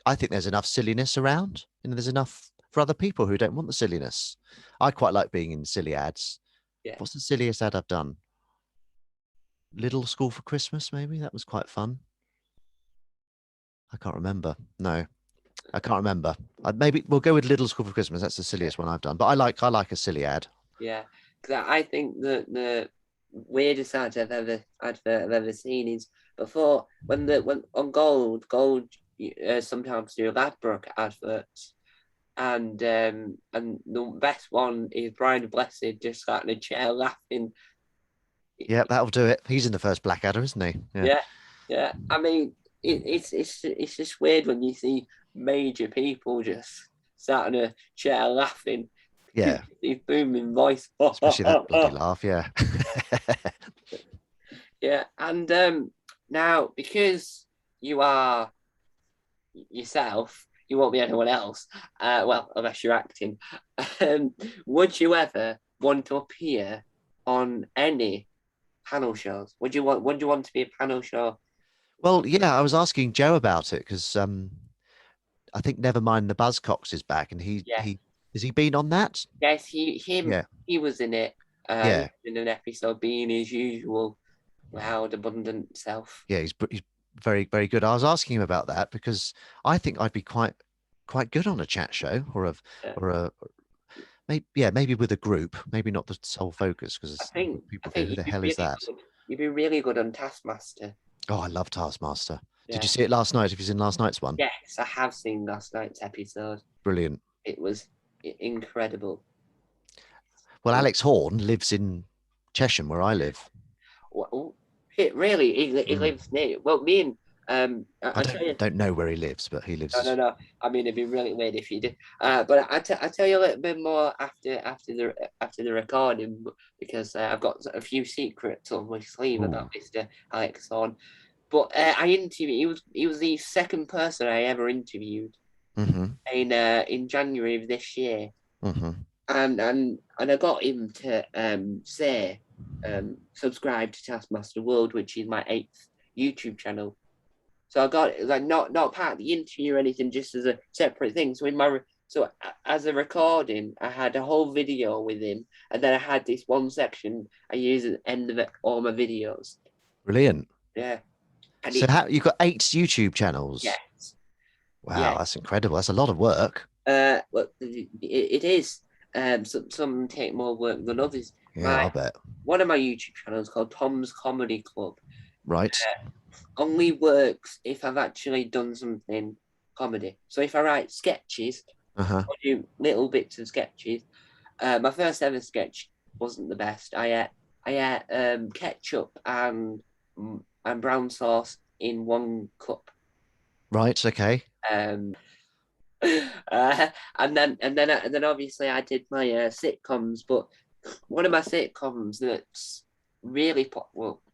I think there's enough silliness around. There's enough for other people who don't want the silliness. I quite like being in silly ads. Yeah, What's the silliest ad I've done? Little School for Christmas, maybe that was quite fun. I can't remember. No, I can't remember. Maybe we'll go with Little School for Christmas. That's the yeah, silliest one I've done. But I like a silly ad. yeah. Because I think the weirdest advert I've ever seen is before when on Gold sometimes do Ladbroke adverts. And the best one is Brian Blessed just sat in a chair laughing. Yeah, that'll do it. He's in the first Blackadder, isn't he? Yeah. Yeah, yeah. I mean, it's just weird when you see major people just sat in a chair laughing. Yeah. His booming voice. Especially that bloody laugh. Yeah. Yeah, and now because you are yourself, you won't be anyone else. Well, unless you're acting. Um, would you ever want to appear on any panel shows? Would you want to be a panel show? Well, yeah, I was asking Joe about it because I think Nevermind the Buzzcocks is back, and Yeah. he has he been on that? Yes, Yeah, he was in it. He yeah, was in an episode being his usual loud, abundant self. yeah. He's very good. I was asking him about that because I think I'd be quite good on a chat show Uh, or a maybe with a group, maybe not the sole focus because I people go, think who you'd the be hell is really that? good. You'd be really good on Taskmaster. Oh, I love Taskmaster. Did you Yeah. see it last night? If you was in last night's one? Yes, I have seen last night's episode. Brilliant. It was incredible. Well, Alex Horn lives in Chesham, where I live. Well, it really, he Mm. lives near. Well, me and I I tell you, don't know where he lives, but he no, no, lives. no. I mean, it'd be really weird if you did. But I tell you a little bit more after the recording because I've got a few secrets on my sleeve about Ooh. Mr. Alex Horn. But I interviewed. He was the second person I ever interviewed Mm-hmm. in January of this year, Mm-hmm. and I got him to say subscribe to Taskmaster World, which is my 8th YouTube channel. So I got it like not part of the interview or anything, just as a separate thing. So as a recording, I had a whole video with him, and then I had this one section I use at the end of all my videos. Brilliant. Yeah, and So you've got 8 YouTube channels. yes, Wow, yeah. that's incredible. That's a lot of work. Well, it is. Some take more work than others. Yeah, My I'll bet. One of my YouTube channels called Tom's Comedy Club Right. only works if I've actually done something comedy. So if I write sketches, Uh-huh. I do little bits of sketches. My first ever sketch wasn't the best. I ate ketchup and brown sauce in one cup. Right, okay. Um, and then obviously I did my sitcoms, but one of my sitcoms that's really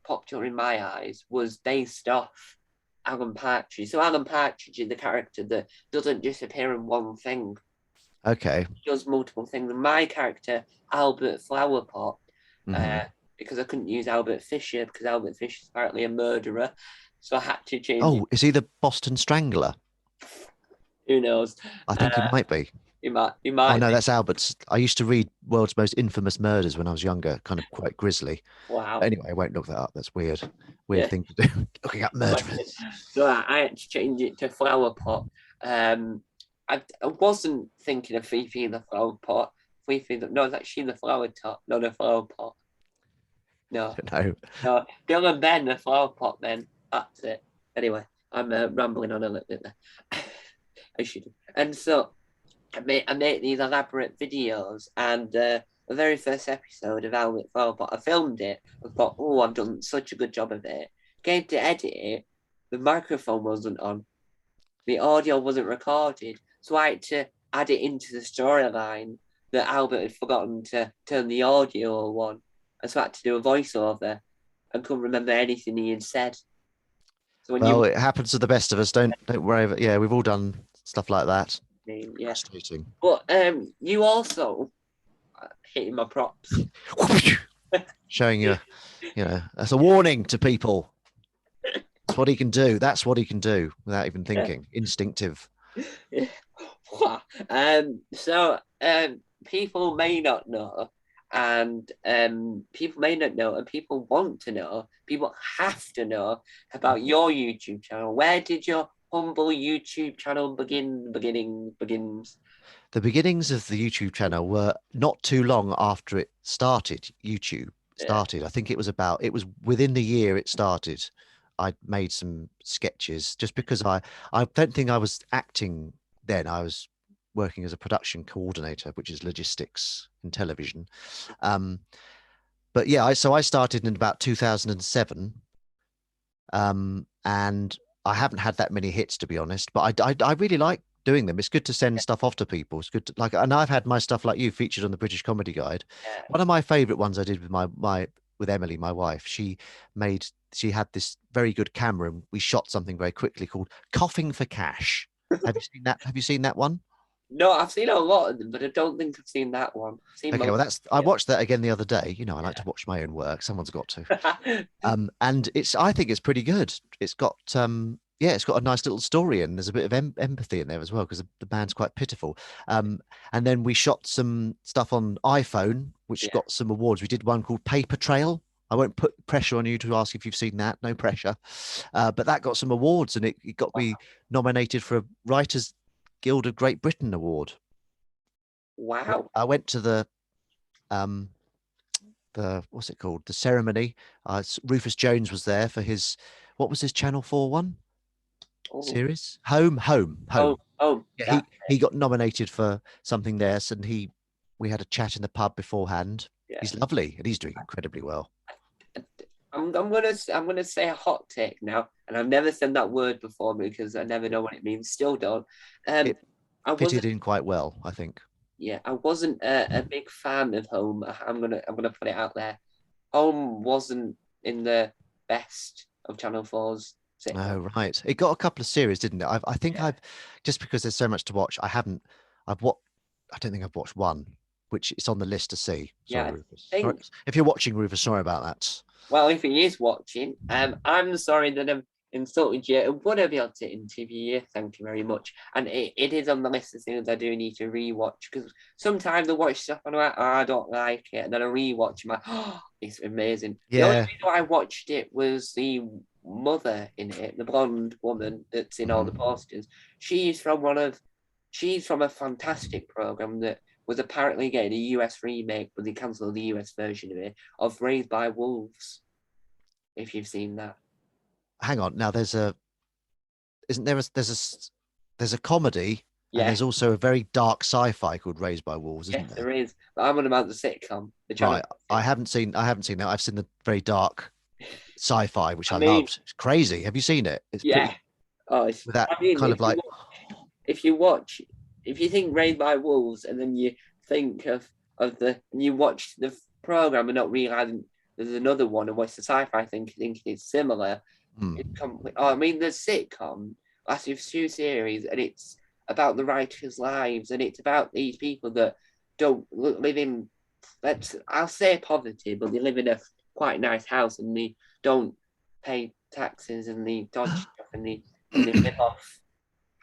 popular in my eyes was based off Alan Partridge. So Alan Partridge is the character that doesn't just appear in one thing; Okay. he does multiple things. And my character, Albert Flowerpot, uh, Mm-hmm. because I couldn't use Albert Fisher because Albert Fisher is apparently a murderer, so I had to change it. Oh, is he the Boston Strangler? Who knows? I Uh, think he might be. he Oh might no, be. that's Albert's. I used to read World's Most Infamous Murders when I was younger, kind of quite grisly. But Wow. anyway, I won't look that up. That's weird. Weird Yeah. thing to do. Looking up murderers. So I had to change it to flower pot. I wasn't thinking of Fifi in the flower pot. No, it's actually the flower top, not a flower pot. No, I don't know. no, Dylan Ben, the flower pot. Then that's it. Anyway, I'm rambling on a little bit there. I should. And so I made these elaborate videos, and the very first episode of Albert Flowerpot, I filmed it. I thought, oh, I've done such a good job of it. Came to edit it, the microphone wasn't on, the audio wasn't recorded, so I had to add it into the storyline that Albert had forgotten to turn the audio on, and so I had to do a voiceover. I couldn't remember anything he had said. So when Well, you, it happens to the best of us. Don't worry. Yeah, we've all done stuff like that. yeah, Frustrating. but you also hitting my props. Showing you, that's a warning to people. That's what he can do. That's what he can do without even Yeah. thinking. Instinctive. People may not know, and people may not know, and people want to know, people have to know about your YouTube channel. Where did your humble YouTube channel begins? The beginnings of the YouTube channel were not too long after it started. YouTube Yeah, started. I think it was within the year it started. I made some sketches just because I don't think I was acting then. I was working as a production coordinator, which is logistics in television. Um, but yeah, so I started in about 2007, and I haven't had that many hits to be honest. But I really like doing them. It's good to send yeah, stuff off to people. It's good to like, and I've had my stuff like you featured on the British Comedy Guide. yeah. One of my favorite ones I did with my with Emily, my wife. She had this very good camera, and we shot something very quickly called "Coughing for Cash." Have you seen that? Have you seen that one? No, I've seen a lot of them, but I don't think I've seen that one. I've seen Okay, most well I of watched that again the other day. You know, I like them. to watch my own work. Someone's got to. Yeah. And I think it's pretty good. It's got yeah, it's got a nice little story and there's a bit of empathy in there as well because the band's quite pitiful. And then we shot some stuff on iPhone, which Yeah. got some awards. We did one called Paper Trail. I won't put pressure on you to ask if you've seen that. No pressure. But that got some awards and it got me nominated for a Writers Guild of Great Britain award. Wow. I went to um, the what's it called, the ceremony. Rufus Jones was there for his, what was his Channel 4 one? Oh, series. Home. Yeah, that. he got nominated for something there, and we had a chat in the pub beforehand. Yeah. He's lovely, and he's doing incredibly well. I'm gonna say a hot take now, and I've never said that word before because I never know what it means. Still don't. Um, It I fitted wasn't. in quite well, I think. Yeah, I wasn't a big fan of Home. I'm gonna put it out there. Home wasn't in the best of Channel 4's sitcom. Oh, right. It got a couple of series, didn't it? I think Yeah, I've just because there's so much to watch. I've what I don't think I've watched one, which is on the list to see. yeah. Sorry, I Rufus. Sorry. think. If you're watching, Rufus, sorry about that. Well, if he is watching, I'm sorry that I've insulted you. I would have been able to interview you. Thank you very much. And it is on the list of things I do need to rewatch because sometimes I watch stuff and I'm like, oh, I don't like it. And then I rewatch and I'm like, oh, it's amazing. The only Yeah. reason why I watched it was the mother in it, the blonde woman that's in all the Mhm. posters. She's from one of, she's from a fantastic program that was apparently getting a US remake, but they cancelled the US version of it, of Raised by Wolves, if you've seen that. Hang on. Now isn't there there's a comedy and Yeah, there's also a very dark sci-fi called Raised by Wolves, isn't yes, there? there is. But I'm on about the sitcom, the channel Right. sitcom. I haven't seen that. I've seen the very dark sci-fi, which I I mean, loved. It's crazy. Have you seen it? It's yeah. pretty Oh, it's, with that I mean, kind of like if you watch, if you think Raised by Wolves, and then you think of the, and you watch the program and not realizing there's another one, and watch the sci-fi thinking it's similar. It's hmm. complete. Oh, I mean, the sitcom lasts with two series, and it's about the writers' lives, and it's about these people that don't live in, let's, I'll say poverty, but they live in a quite nice house, and they don't pay taxes, and they dodge stuff, and they live off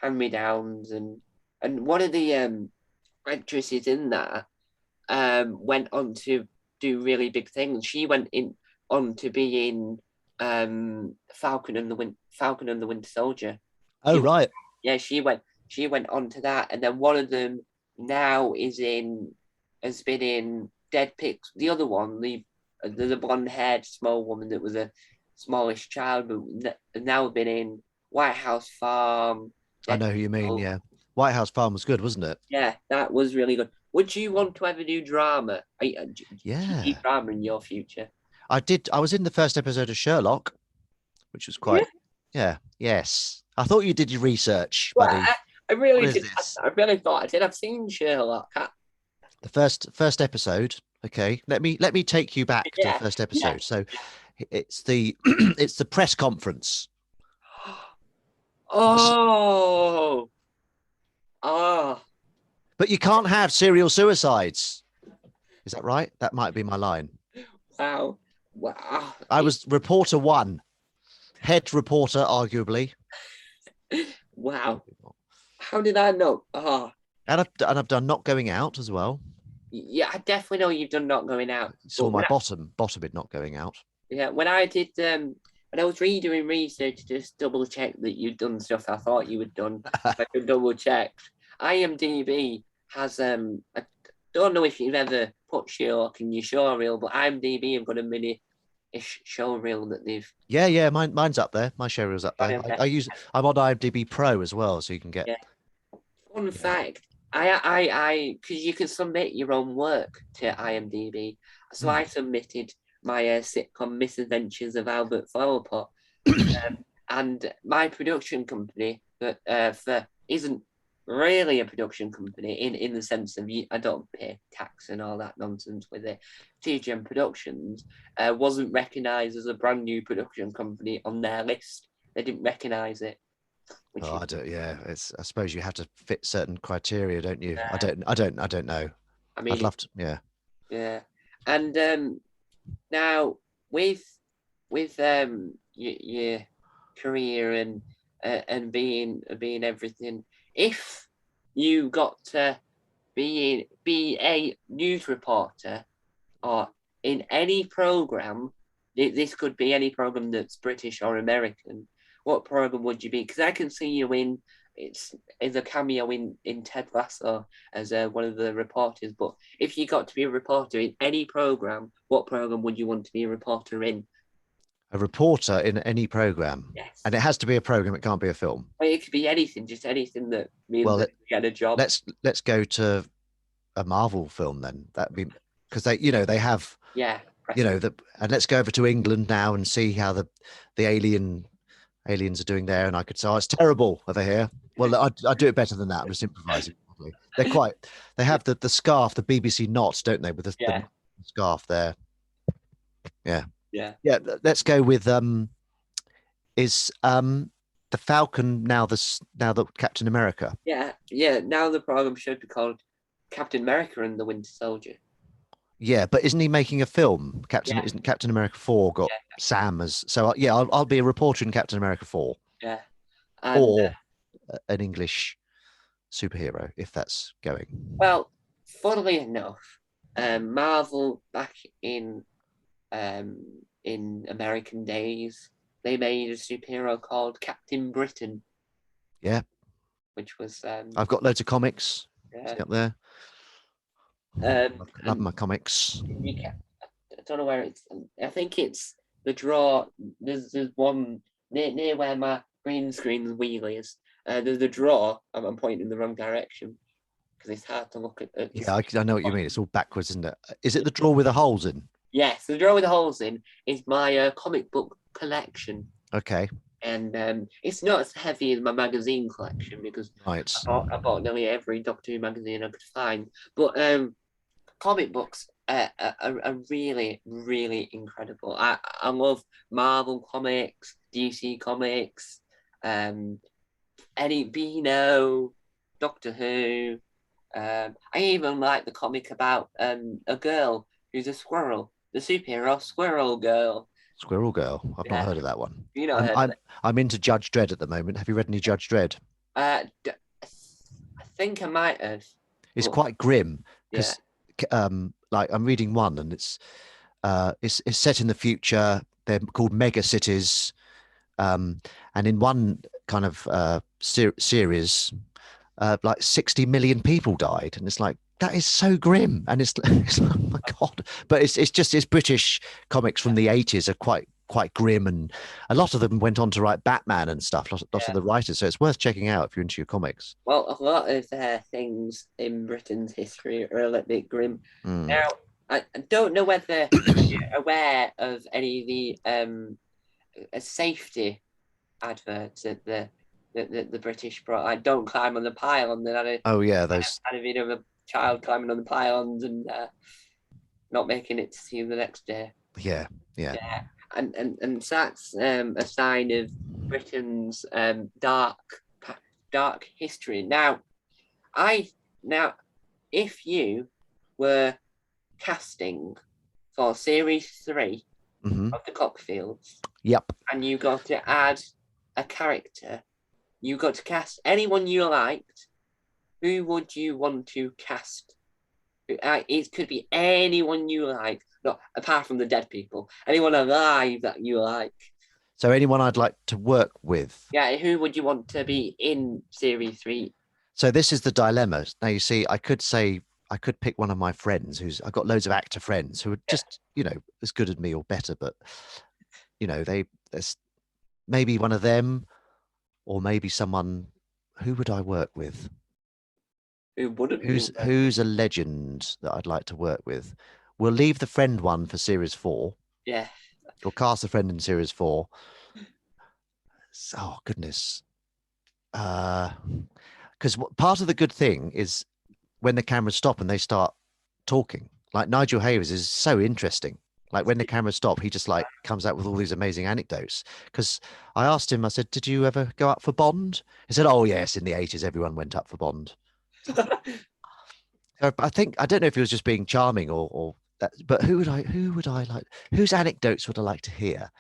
hand me downs, and one of the actresses in that went on to do really big things. She went in on to be in Falcon and the Winter Soldier. Oh She was, right. yeah, she went on to that, and then one of them now has been in Dead Pigs. The other one, the blonde haired small woman that was a smallish child, but now been in White House Farm, I Dead know who you mean, People. yeah. White House Farm was good, wasn't it? Yeah, that was really good. Would you want to ever do drama? Do you need Yeah. drama in your future? I was in the first episode of Sherlock, which was Yeah. quite yeah, yes. I thought you did your research, Well, buddy. I What really is did. this? I really thought I did. I've seen Sherlock. The first episode. Okay. Let me take you back to the Yeah, first yeah. episode. So it's the it's the press conference. Oh, oh, But you can't have serial suicides. Is that right? That might be my line. wow, wow, I was reporter one, head reporter, arguably. wow. How did I know? Oh, And I've done not going out as well. yeah. I definitely know you've done Not Going Out. Saw But my bottom it not going out. yeah, when I did when I was redoing research to just double check that you'd done stuff I thought you had done, I could double check. IMDb has I don't know if you've ever put Sherlock in your show reel, but IMDb have got a mini ish show reel that they've Yeah, yeah, mine's up there. My share is up got there. in there. I'm on IMDb Pro as well, so you can get Yeah. Fun yeah. fact, because you can submit your own work to IMDb. So Hmm. I submitted my sitcom Misadventures of Albert Flowerpot, and my production company that for isn't really a production company in the sense of I don't pay tax and all that nonsense with it. TGM Productions wasn't recognised as a brand new production company on their list. They didn't recognise it, which Oh, is I don't. Yeah, it's. I suppose you have to fit certain criteria, don't you? uh, I don't know. I I'd mean love to. Yeah. yeah. And now with your career and being everything, if you got to be a news reporter or in any program, this could be any program that's British or American. What program would you be? Because I can see you in it's as a cameo in Ted Lasso as one of the reporters. But if you got to be a reporter in any program, what program would you want to be a reporter in? A reporter in any program, Yes. and it has to be a program. It can't be a film. Well, it could be anything, just anything that means Well, that you get a job. let's go to a Marvel film then. That'd be because they have Yeah. and let's go over to England now and see how the aliens are doing there. And I could say, oh, it's terrible over here. Well, I'd do it better than that. I'm just improvising. Probably. They have the scarf, the BBC knot, don't they? With the Yeah. scarf there. Yeah. Yeah. Yeah. Let's go with is the Falcon now the Captain America? Yeah. Yeah. Now the program should be called Captain America and the Winter Soldier. Yeah, but isn't he making a film? Yeah. Isn't Captain America 4 got Sam as so? Yeah, I'll be a reporter in Captain America 4, Yeah. And or an English superhero if that's going. well, funnily enough, Marvel back in American days, they made a superhero called Captain Britain. Yeah, which was I've got loads of comics. yeah. See up there. Love my comics. You can, I don't know where it's. I think it's the draw. There's one near where my green screen's wheel is. There's a draw. I'm pointing in the wrong direction because it's hard to look at. Yeah, I know what you mean. It's all backwards, isn't it? Is it the drawer with the holes in? Yes, the drawer with the holes in is my comic book collection. Okay. And it's not as heavy as my magazine collection because Right. I bought nearly every Doctor Who magazine I could find. But comic books are really, really incredible. I love Marvel comics, DC comics, any Beano, Doctor Who. I even like the comic about a girl who's a squirrel, the superhero Squirrel Girl. Squirrel Girl. I've not heard of that one. You know, I'm into Judge Dredd at the moment. Have you read any Judge Dredd? I think I might have. It's quite grim Yeah. because, like, I'm reading one, and it's set in the future. They're called mega cities, and in one kind of series, like 60 million people died, and it's like that is so grim, and it's like, oh my god. But it's British comics from the 80s are quite grim, and a lot of them went on to write Batman and stuff. Lots of the writers, so it's worth checking out if you're into your comics. Well, a lot of things in Britain's history are a little bit grim. Now, I don't know whether you're aware of any of the safety adverts that the British brought. Like, don't climb on the pylon. Then Those had a video of a child climbing on the pylons and not making it to see the next day. Yeah. And that's a sign of Britain's dark history. Now, if you were casting for series 3 of the Cockfields, yep, and you got to add a character, you got to cast anyone you liked. Who would you want to cast? It could be anyone you like, not apart from the dead people. Anyone alive that you like. So anyone I'd like to work with. Yeah, who would you want to be in series 3? So this is the dilemma. Now you see, I could pick one of my friends I've got loads of actor friends who are just, as good as me or better, but there's maybe one of them, or maybe someone. Who would I work with? Who wouldn't? Who's a legend that I'd like to work with? We'll leave the friend one for series 4. Yeah. We'll cast a friend in series 4. Oh goodness. Because part of the good thing is when the cameras stop and they start talking. Like Nigel Havers is so interesting. Like when the cameras stop, he just like comes out with all these amazing anecdotes. Because I asked him, I said, "Did you ever go up for Bond?" He said, "Oh yes, in the 80s, everyone went up for Bond." So I don't know if he was just being charming or that, but who would I like? Whose anecdotes would I like to hear?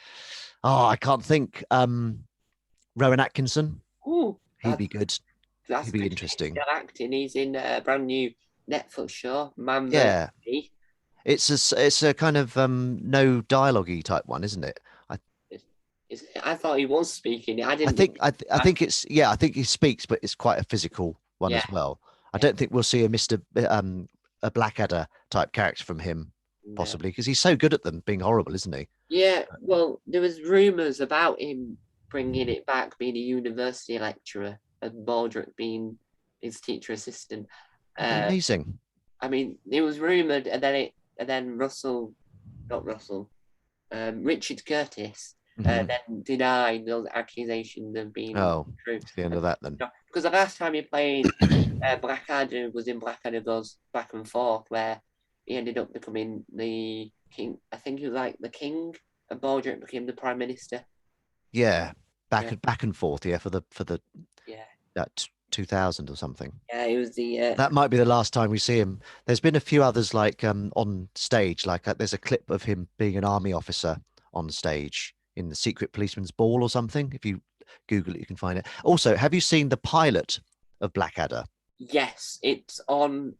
Oh, I can't think. Rowan Atkinson. Ooh, he'd be good. He'd be interesting. Still acting. He's in a brand new Netflix show, Man Yeah. vs. Bee. It's a kind of no dialogue-y type one, isn't it? I thought he was speaking. I didn't. I think it's I think he speaks, but it's quite a physical one as well. I don't think we'll see a Blackadder type character from him. Yeah. possibly, because he's so good at them being horrible, isn't he? Yeah, well, there was rumors about him bringing it back, being a university lecturer, and Baldrick being his teacher assistant. That'd be Uh, amazing. I mean, it was rumored, and then Russell, not Russell, Richard Curtis, Hmm. then denied those accusations of being Oh, true. it's the end And, of that then. because the last time he played Blackadder was in Blackadder Goes Back and Forth, where he ended up becoming the king. I think he was like the king, and Baldrick became the prime minister. Yeah, Yeah, back and forth. Yeah, for the yeah, that 2000 or something. yeah. He was the That might be the last time we see him. There's been a few others like on stage. Like there's a clip of him being an army officer on stage in the Secret Policeman's Ball or something. If you Google it, you can find it. Also, have you seen the pilot of Blackadder? yes. It's on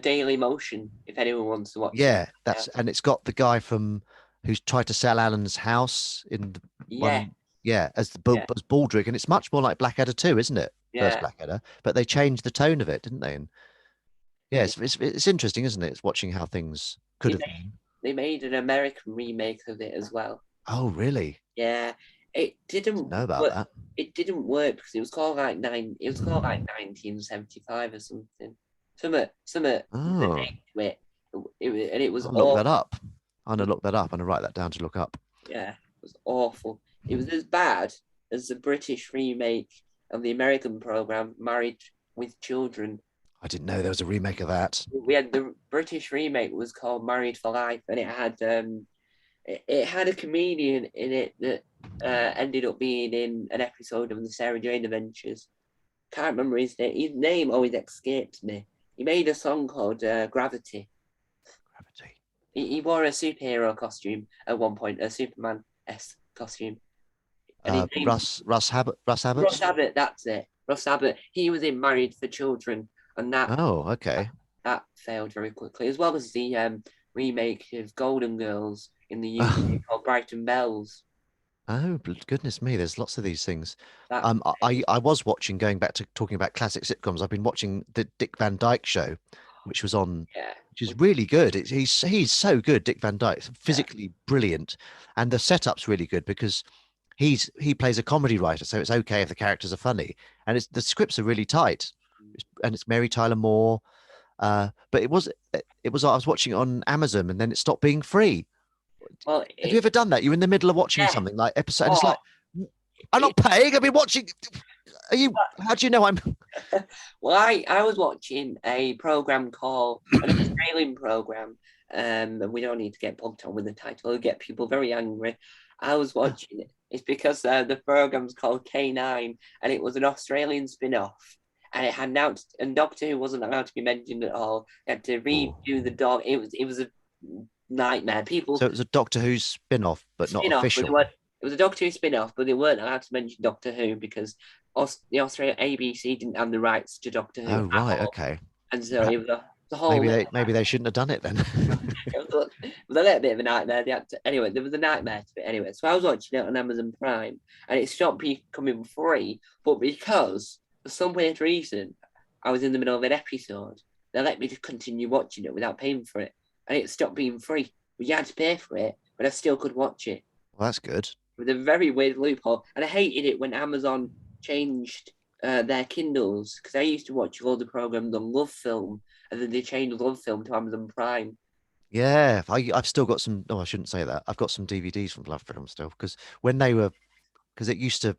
Daily Motion. If anyone wants to watch it, Yeah, yeah, and it's got the guy from who's tried to sell Alan's house in the yeah, one. Yeah, as yeah, as Baldrick, and it's much more like Blackadder 2, isn't it? First yeah. Blackadder, but they changed the tone of it, didn't they? And yeah, They, it's interesting, isn't it? It's watching how things could they have made been. they made an American remake of it as well. Oh, really? Yeah, it Didn't didn't know about work. that. It didn't work because it was called like nine. It was called like 1975 or something. Some the Oh, date to it. And it was I'll look that awful. up. I'm gonna look that up. I'm gonna write that down to look up. Yeah, it was awful. It was as bad as the British remake of the American program Married with Children. I didn't know there was a remake of that. We had the British remake was called Married for Life, and it had a comedian in it that ended up being in an episode of the Sarah Jane Adventures. Can't remember his name. His name always escapes me. He made a song called Gravity. Gravity. He wore a superhero costume at one point, a Superman S costume, and his name Russ Russ Abbott. Abbott. That's it, Russ Abbott. He was in Married for Children, and Oh, okay. that failed very quickly, as well as the remake of Golden Girls in the UK called Brighton Bells. Oh, goodness me, there's lots of these things. That I was watching, going back to talking about classic sitcoms. I've been watching the Dick Van Dyke Show, which was on, yeah, which is really good. He's so good, Dick Van Dyke, yeah. physically brilliant, and the setup's really good because he plays a comedy writer, so it's okay if the characters are funny, and the scripts are really tight, and it's Mary Tyler Moore. But it was I was watching it on Amazon, and then it stopped being free. Well, Have you ever done that? You're in the middle of watching yeah. something like episode, and it's Oh, like, I'm it, not paying. I've been watching. Are you? How do you know I'm? well, I was watching a program called an Australian program, and we don't need to get bogged down with the title. It'll get people very angry. I was watching it. It's because the program's called K9, and it was an Australian spin-off. And it had announced, and Doctor Who wasn't allowed to be mentioned at all. They had to Oh. redo the dog. It was a nightmare. People So it was a Doctor Who spin-off, but not spin-off, but official. it was a Doctor Who spin-off, but they weren't allowed to mention Doctor Who because the Australian ABC didn't have the rights to Doctor Who Oh, at right. all, Okay. and so Perhaps it was a whole. maybe they shouldn't have done it then. It was a little bit of a nightmare. Anyway, there was a nightmare to it. Anyway, so I was watching it on Amazon Prime, and it stopped becoming free. But because for some weird reason, I was in the middle of an episode, they let me just continue watching it without paying for it, and it stopped being free. But you had to pay for it, but I still could watch it Well, that's good. with a very weird loophole. And I hated it when Amazon changed their Kindles because I used to watch all the programs on Love Film, and then they changed Love Film to Amazon Prime. Yeah, I've still got some. No, I shouldn't say that. I've got some DVDs from Love Film still because when they were, because it used to.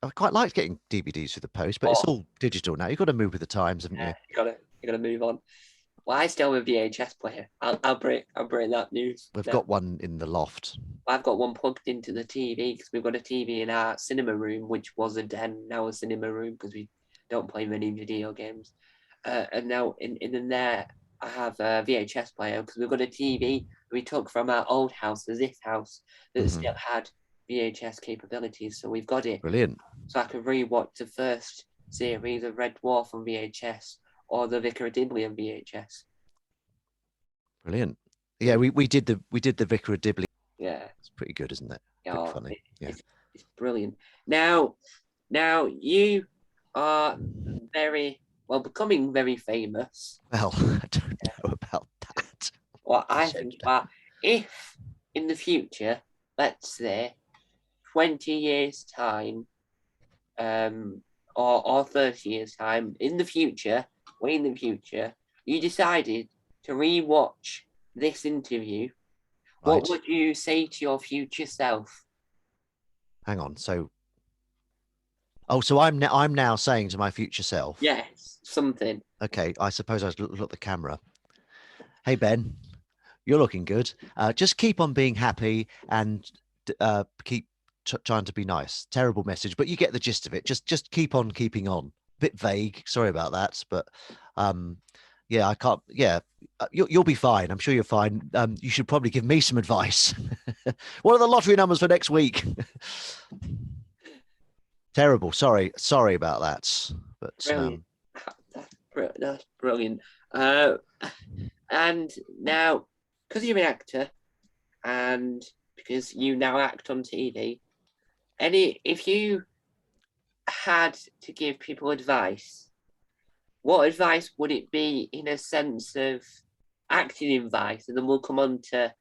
I quite liked getting DVDs through the post, but it's Oh, all digital now. You've got to move with the times, haven't yeah, you? you gotta move on. Well, I still have a VHS player. I'll break that news. We've No, got one in the loft. I've got one plugged into the TV because we've got a TV in our cinema room, which was a den, now a cinema room because we don't play many video games. And now in there, I have a VHS player because we've got a TV we took from our old house, the Ziff house, that still Mhm. had VHS capabilities. So we've got it. Brilliant. So I could rewatch the first series of Red Dwarf on VHS or the Vicar of Dibley on VHS. Brilliant. Yeah, Yeah, we did the Vicar of Dibley. yeah, It's pretty good, isn't it? Pretty oh, funny. Yeah. it's brilliant. Now you are becoming very famous. Well, I don't know about that. what He I said, think about if in the future, let's say 20 years time, or 30 years time, in the future, way in the future, you decided to rewatch this interview, what right, would you say to your future self? hang on. So, oh, so I'm now saying to my future self, Yes, something. okay, I suppose I was look at the camera. Hey Ben, you're looking good. Just keep on being happy and keep trying to be nice. Terrible message, but you get the gist of it. Just keep on keeping on. Bit vague. Sorry about that, but um, yeah, I can't. Yeah, you'll be fine. I'm sure you're fine. You should probably give me some advice. What are the lottery numbers for next week? Terrible. Sorry about that. But Brilliant. That's brilliant. Uh, and now, because you're an actor and because you now act on TV, if you had to give people advice, what advice would it be in a sense of acting advice? And then we'll come on to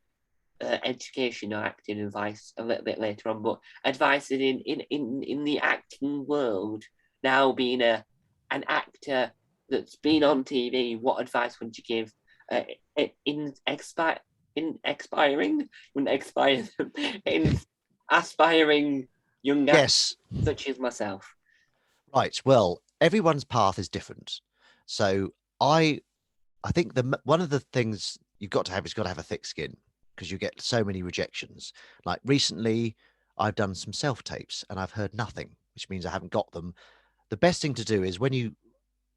education or acting advice a little bit later on, but advice in the acting world, now being an actor that's been on TV, what advice would you give in expire in expiring wouldn't expire in aspiring young actors yes, such as myself? right. Well, everyone's path is different. So I I think one of the things you've got to have is got to have a thick skin because you get so many rejections. Like recently, I've done some self tapes and I've heard nothing, which means I haven't got them. The best thing to do is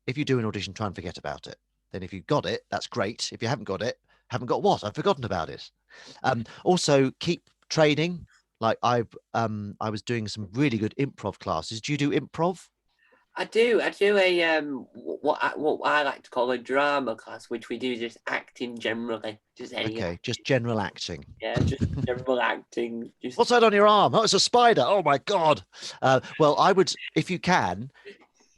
if you do an audition, try and forget about it. Then if you got it, that's great. If you haven't got it, haven't got what? I've forgotten about it. Also, keep training. Like I was doing some really good improv classes. Do you do improv? I do a what I like to call a drama class, which we do just acting generally, just any Okay, just general acting. yeah, just general acting, just What's that on your arm? Oh, it's a spider. Oh my God. Well, I would, if you can,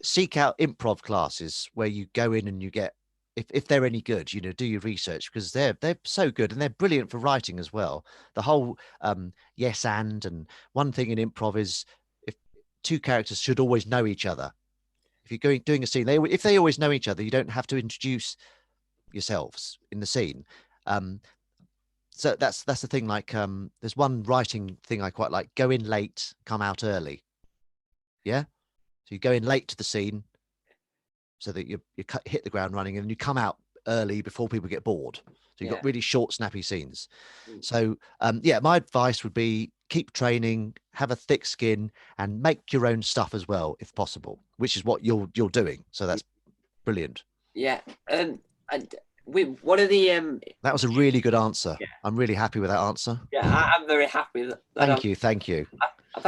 seek out improv classes where you go in and you get, if they're any good, do your research because they're so good and they're brilliant for writing as well. The whole yes and one thing in improv is if two characters should always know each other. If you're doing a scene, if they always know each other, you don't have to introduce yourselves in the scene. Um, so that's the thing. Like there's one writing thing I quite like: go in late, come out early. Yeah, so you go in late to the scene so that you hit the ground running, and then you come out early before people get bored. So you've yeah. got really short, snappy scenes. Mm. So yeah, my advice would be keep training, have a thick skin, and make your own stuff as well if possible, which is what you're doing. So that's brilliant. Yeah, and we what are the That was a really good answer. yeah, I'm really happy with that answer. yeah, I'm very happy that Thank you, thank you. I've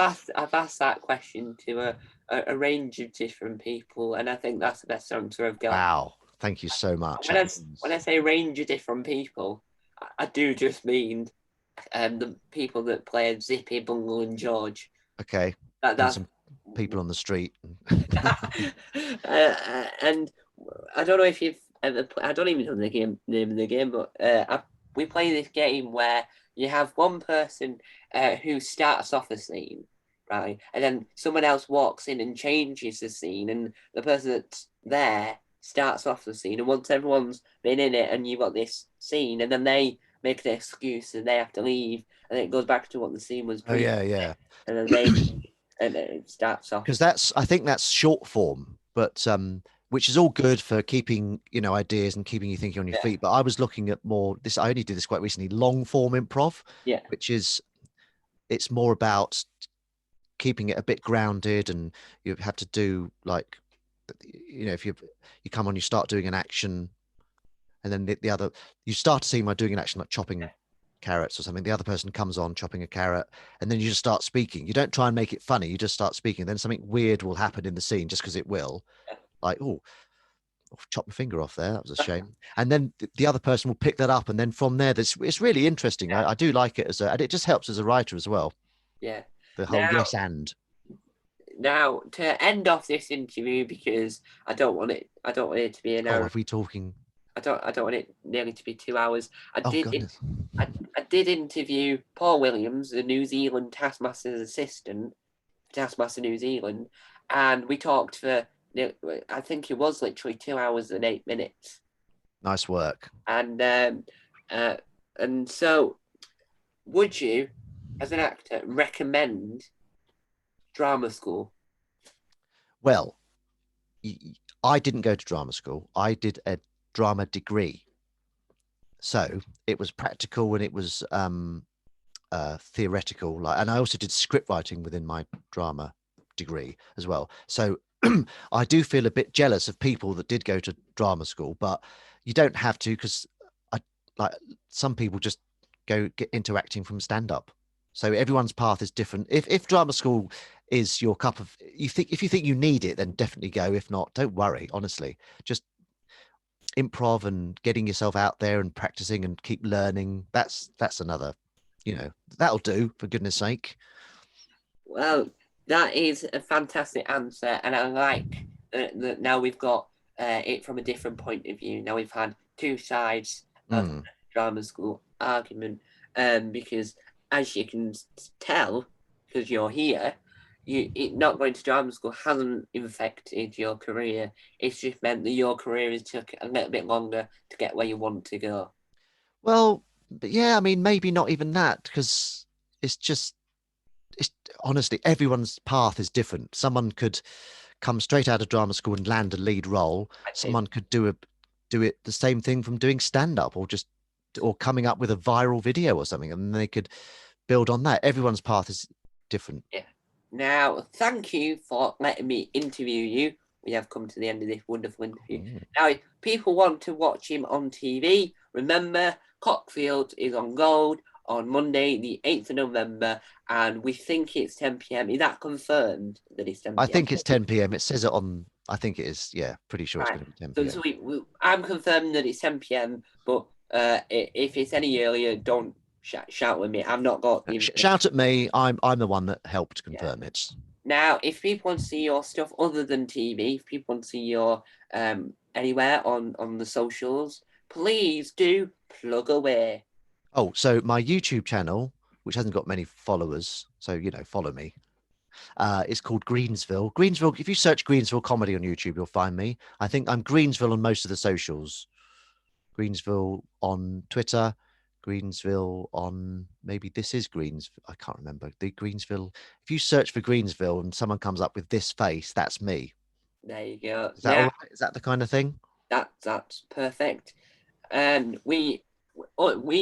asked that question to a range of different people, and I think that's the best answer I've got. Wow, thank you so much. When That I when means I say range of different people, I do just mean the people that played Zippy, Bungle, and George. okay. And That's some people on the street. and I don't know if you've ever. I don't even know the name of the game, but we play this game where you have one person who starts off a scene, right, and then someone else walks in and changes the scene, and the person that's there starts off the scene, and once everyone's been in it, and you've got this scene, and then they make an excuse and they have to leave, and it goes back to what the scene was Oh pre, yeah, yeah. and then they and it starts off. Because I think that's short form, but which is all good for keeping ideas and keeping you thinking on your Yeah, feet. But I was looking at more this. I only did this quite recently. Long form improv, yeah, which is it's more about keeping it a bit grounded, and you have to do like if you come on, you start doing an action, and then the other you start to see by doing an action like chopping carrots or something. The other person comes on chopping a carrot, and then you just start speaking. You don't try and make it funny. You just start speaking. Then something weird will happen in the scene just because it will. Like, oh, chop my finger off there. That was a shame. And then the other person will pick that up, and then from there, it's really interesting. yeah, I do like it and it just helps as a writer as well. yeah. The whole Now, yes and. now to end off this interview because I don't want it to be an Oh, hour. are we talking? I don't want it nearly to be 2 hours. Oh goodness. I did interview Paul Williams, the New Zealand Taskmaster's assistant, Taskmaster New Zealand, and we talked for I think it was literally 2 hours and 8 minutes. Nice work. Uh, and so, would you, as an actor, recommend drama school? Well, I didn't go to drama school. I did a drama degree. So it was practical and it was theoretical. And I also did script writing within my drama degree as well. So I do feel a bit jealous of people that did go to drama school, but you don't have to, because I like some people just get into acting from stand up. So everyone's path is different. If drama school is your cup of, if you think you need it, then definitely go. If not, don't worry. Honestly, just improv and getting yourself out there and practicing and keep learning. That's another, that'll do, for goodness sake. Well, that is a fantastic answer, and I like that now we've got it from a different point of view. Now we've had two sides of the drama school argument, because as you can tell, because you're here, not going to drama school hasn't affected your career. It's just meant that your career has took a little bit longer to get where you want to go. Well, but yeah, I mean, maybe not even that, because it's honestly, everyone's path is different. Someone could come straight out of drama school and land a lead role. Someone could do it the same thing from doing stand up, or coming up with a viral video or something, and they could build on that. Everyone's path is different. Yeah. Now, thank you for letting me interview you. We have come to the end of this wonderful interview. Now, if people want to watch him on TV, remember, Cockfields is on Gold on Monday, the 8th of November, and we think it's 10 p.m. Is that confirmed that it's 10 p.m.? I think it's 10 p.m. It says it on, I think it is, yeah, pretty sure it's going to be 10 p.m. So I'm confirming that it's 10 p.m., but if it's any earlier, don't shout with me. I've not got the shout at me. I'm the one that helped confirm it. Now, if people want to see your stuff other than TV, if people want to see your anywhere on the socials, please do plug away. Oh, so my YouTube channel, which hasn't got many followers, so follow me. It's called Greensville. Greensville. If you search Greensville comedy on YouTube, you'll find me. I think I'm Greensville on most of the socials. Greensville on Twitter. Greensville on, maybe this is Greensville. I can't remember. The Greensville. If you search for Greensville and someone comes up with this face, that's me. There you go. Is that all right? Is that the kind of thing? That's perfect. And we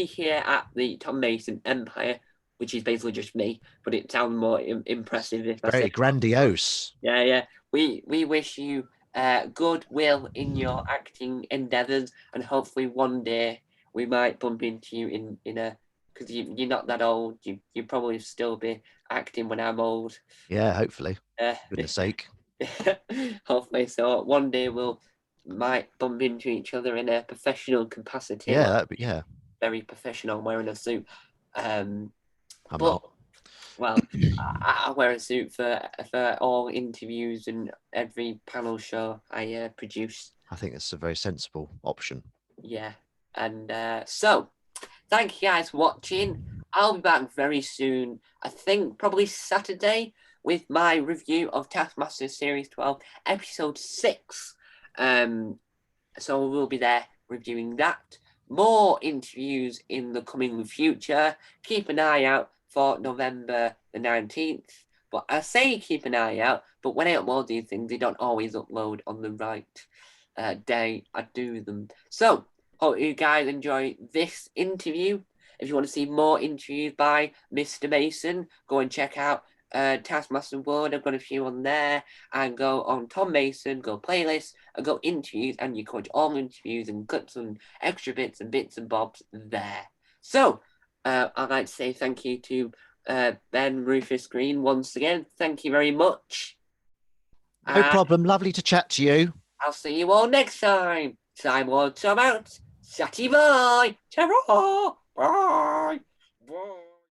here at the Tom Mason Empire, which is basically just me, but it sounds more impressive if I say. Very grandiose. Yeah. We wish you goodwill in your acting endeavors, and hopefully one day we might bump into you in a, because you're not that old. You probably still be acting when I'm old. Yeah, hopefully. Goodness sake. Hopefully, so one day might bump into each other in a professional capacity. Yeah, that'd be, yeah. Very professional, wearing a suit. I'm not. Well, I wear a suit for all interviews and every panel show I produce. I think it's a very sensible option. Yeah. And so, thank you guys for watching. I'll be back very soon. I think probably Saturday with my review of Taskmaster Series 12, Episode 6. So we'll be there reviewing that. More interviews in the coming future. Keep an eye out for November the 19th. But I say keep an eye out, but when I upload these things, they don't always upload on the right day I do them. So, hope you guys enjoy this interview. If you want to see more interviews by Mr. Mason, go and check out Taskmaster World. I've got a few on there. And go on Tom Mason, go playlists, and go interviews, and you catch all interviews and cuts and extra bits and bobs there. So, I'd like to say thank you to Ben Rufus Green once again. Thank you very much. No problem. Lovely to chat to you. I'll see you all next time. Time out. Satty bye. Ta-ra. Bye. Bye.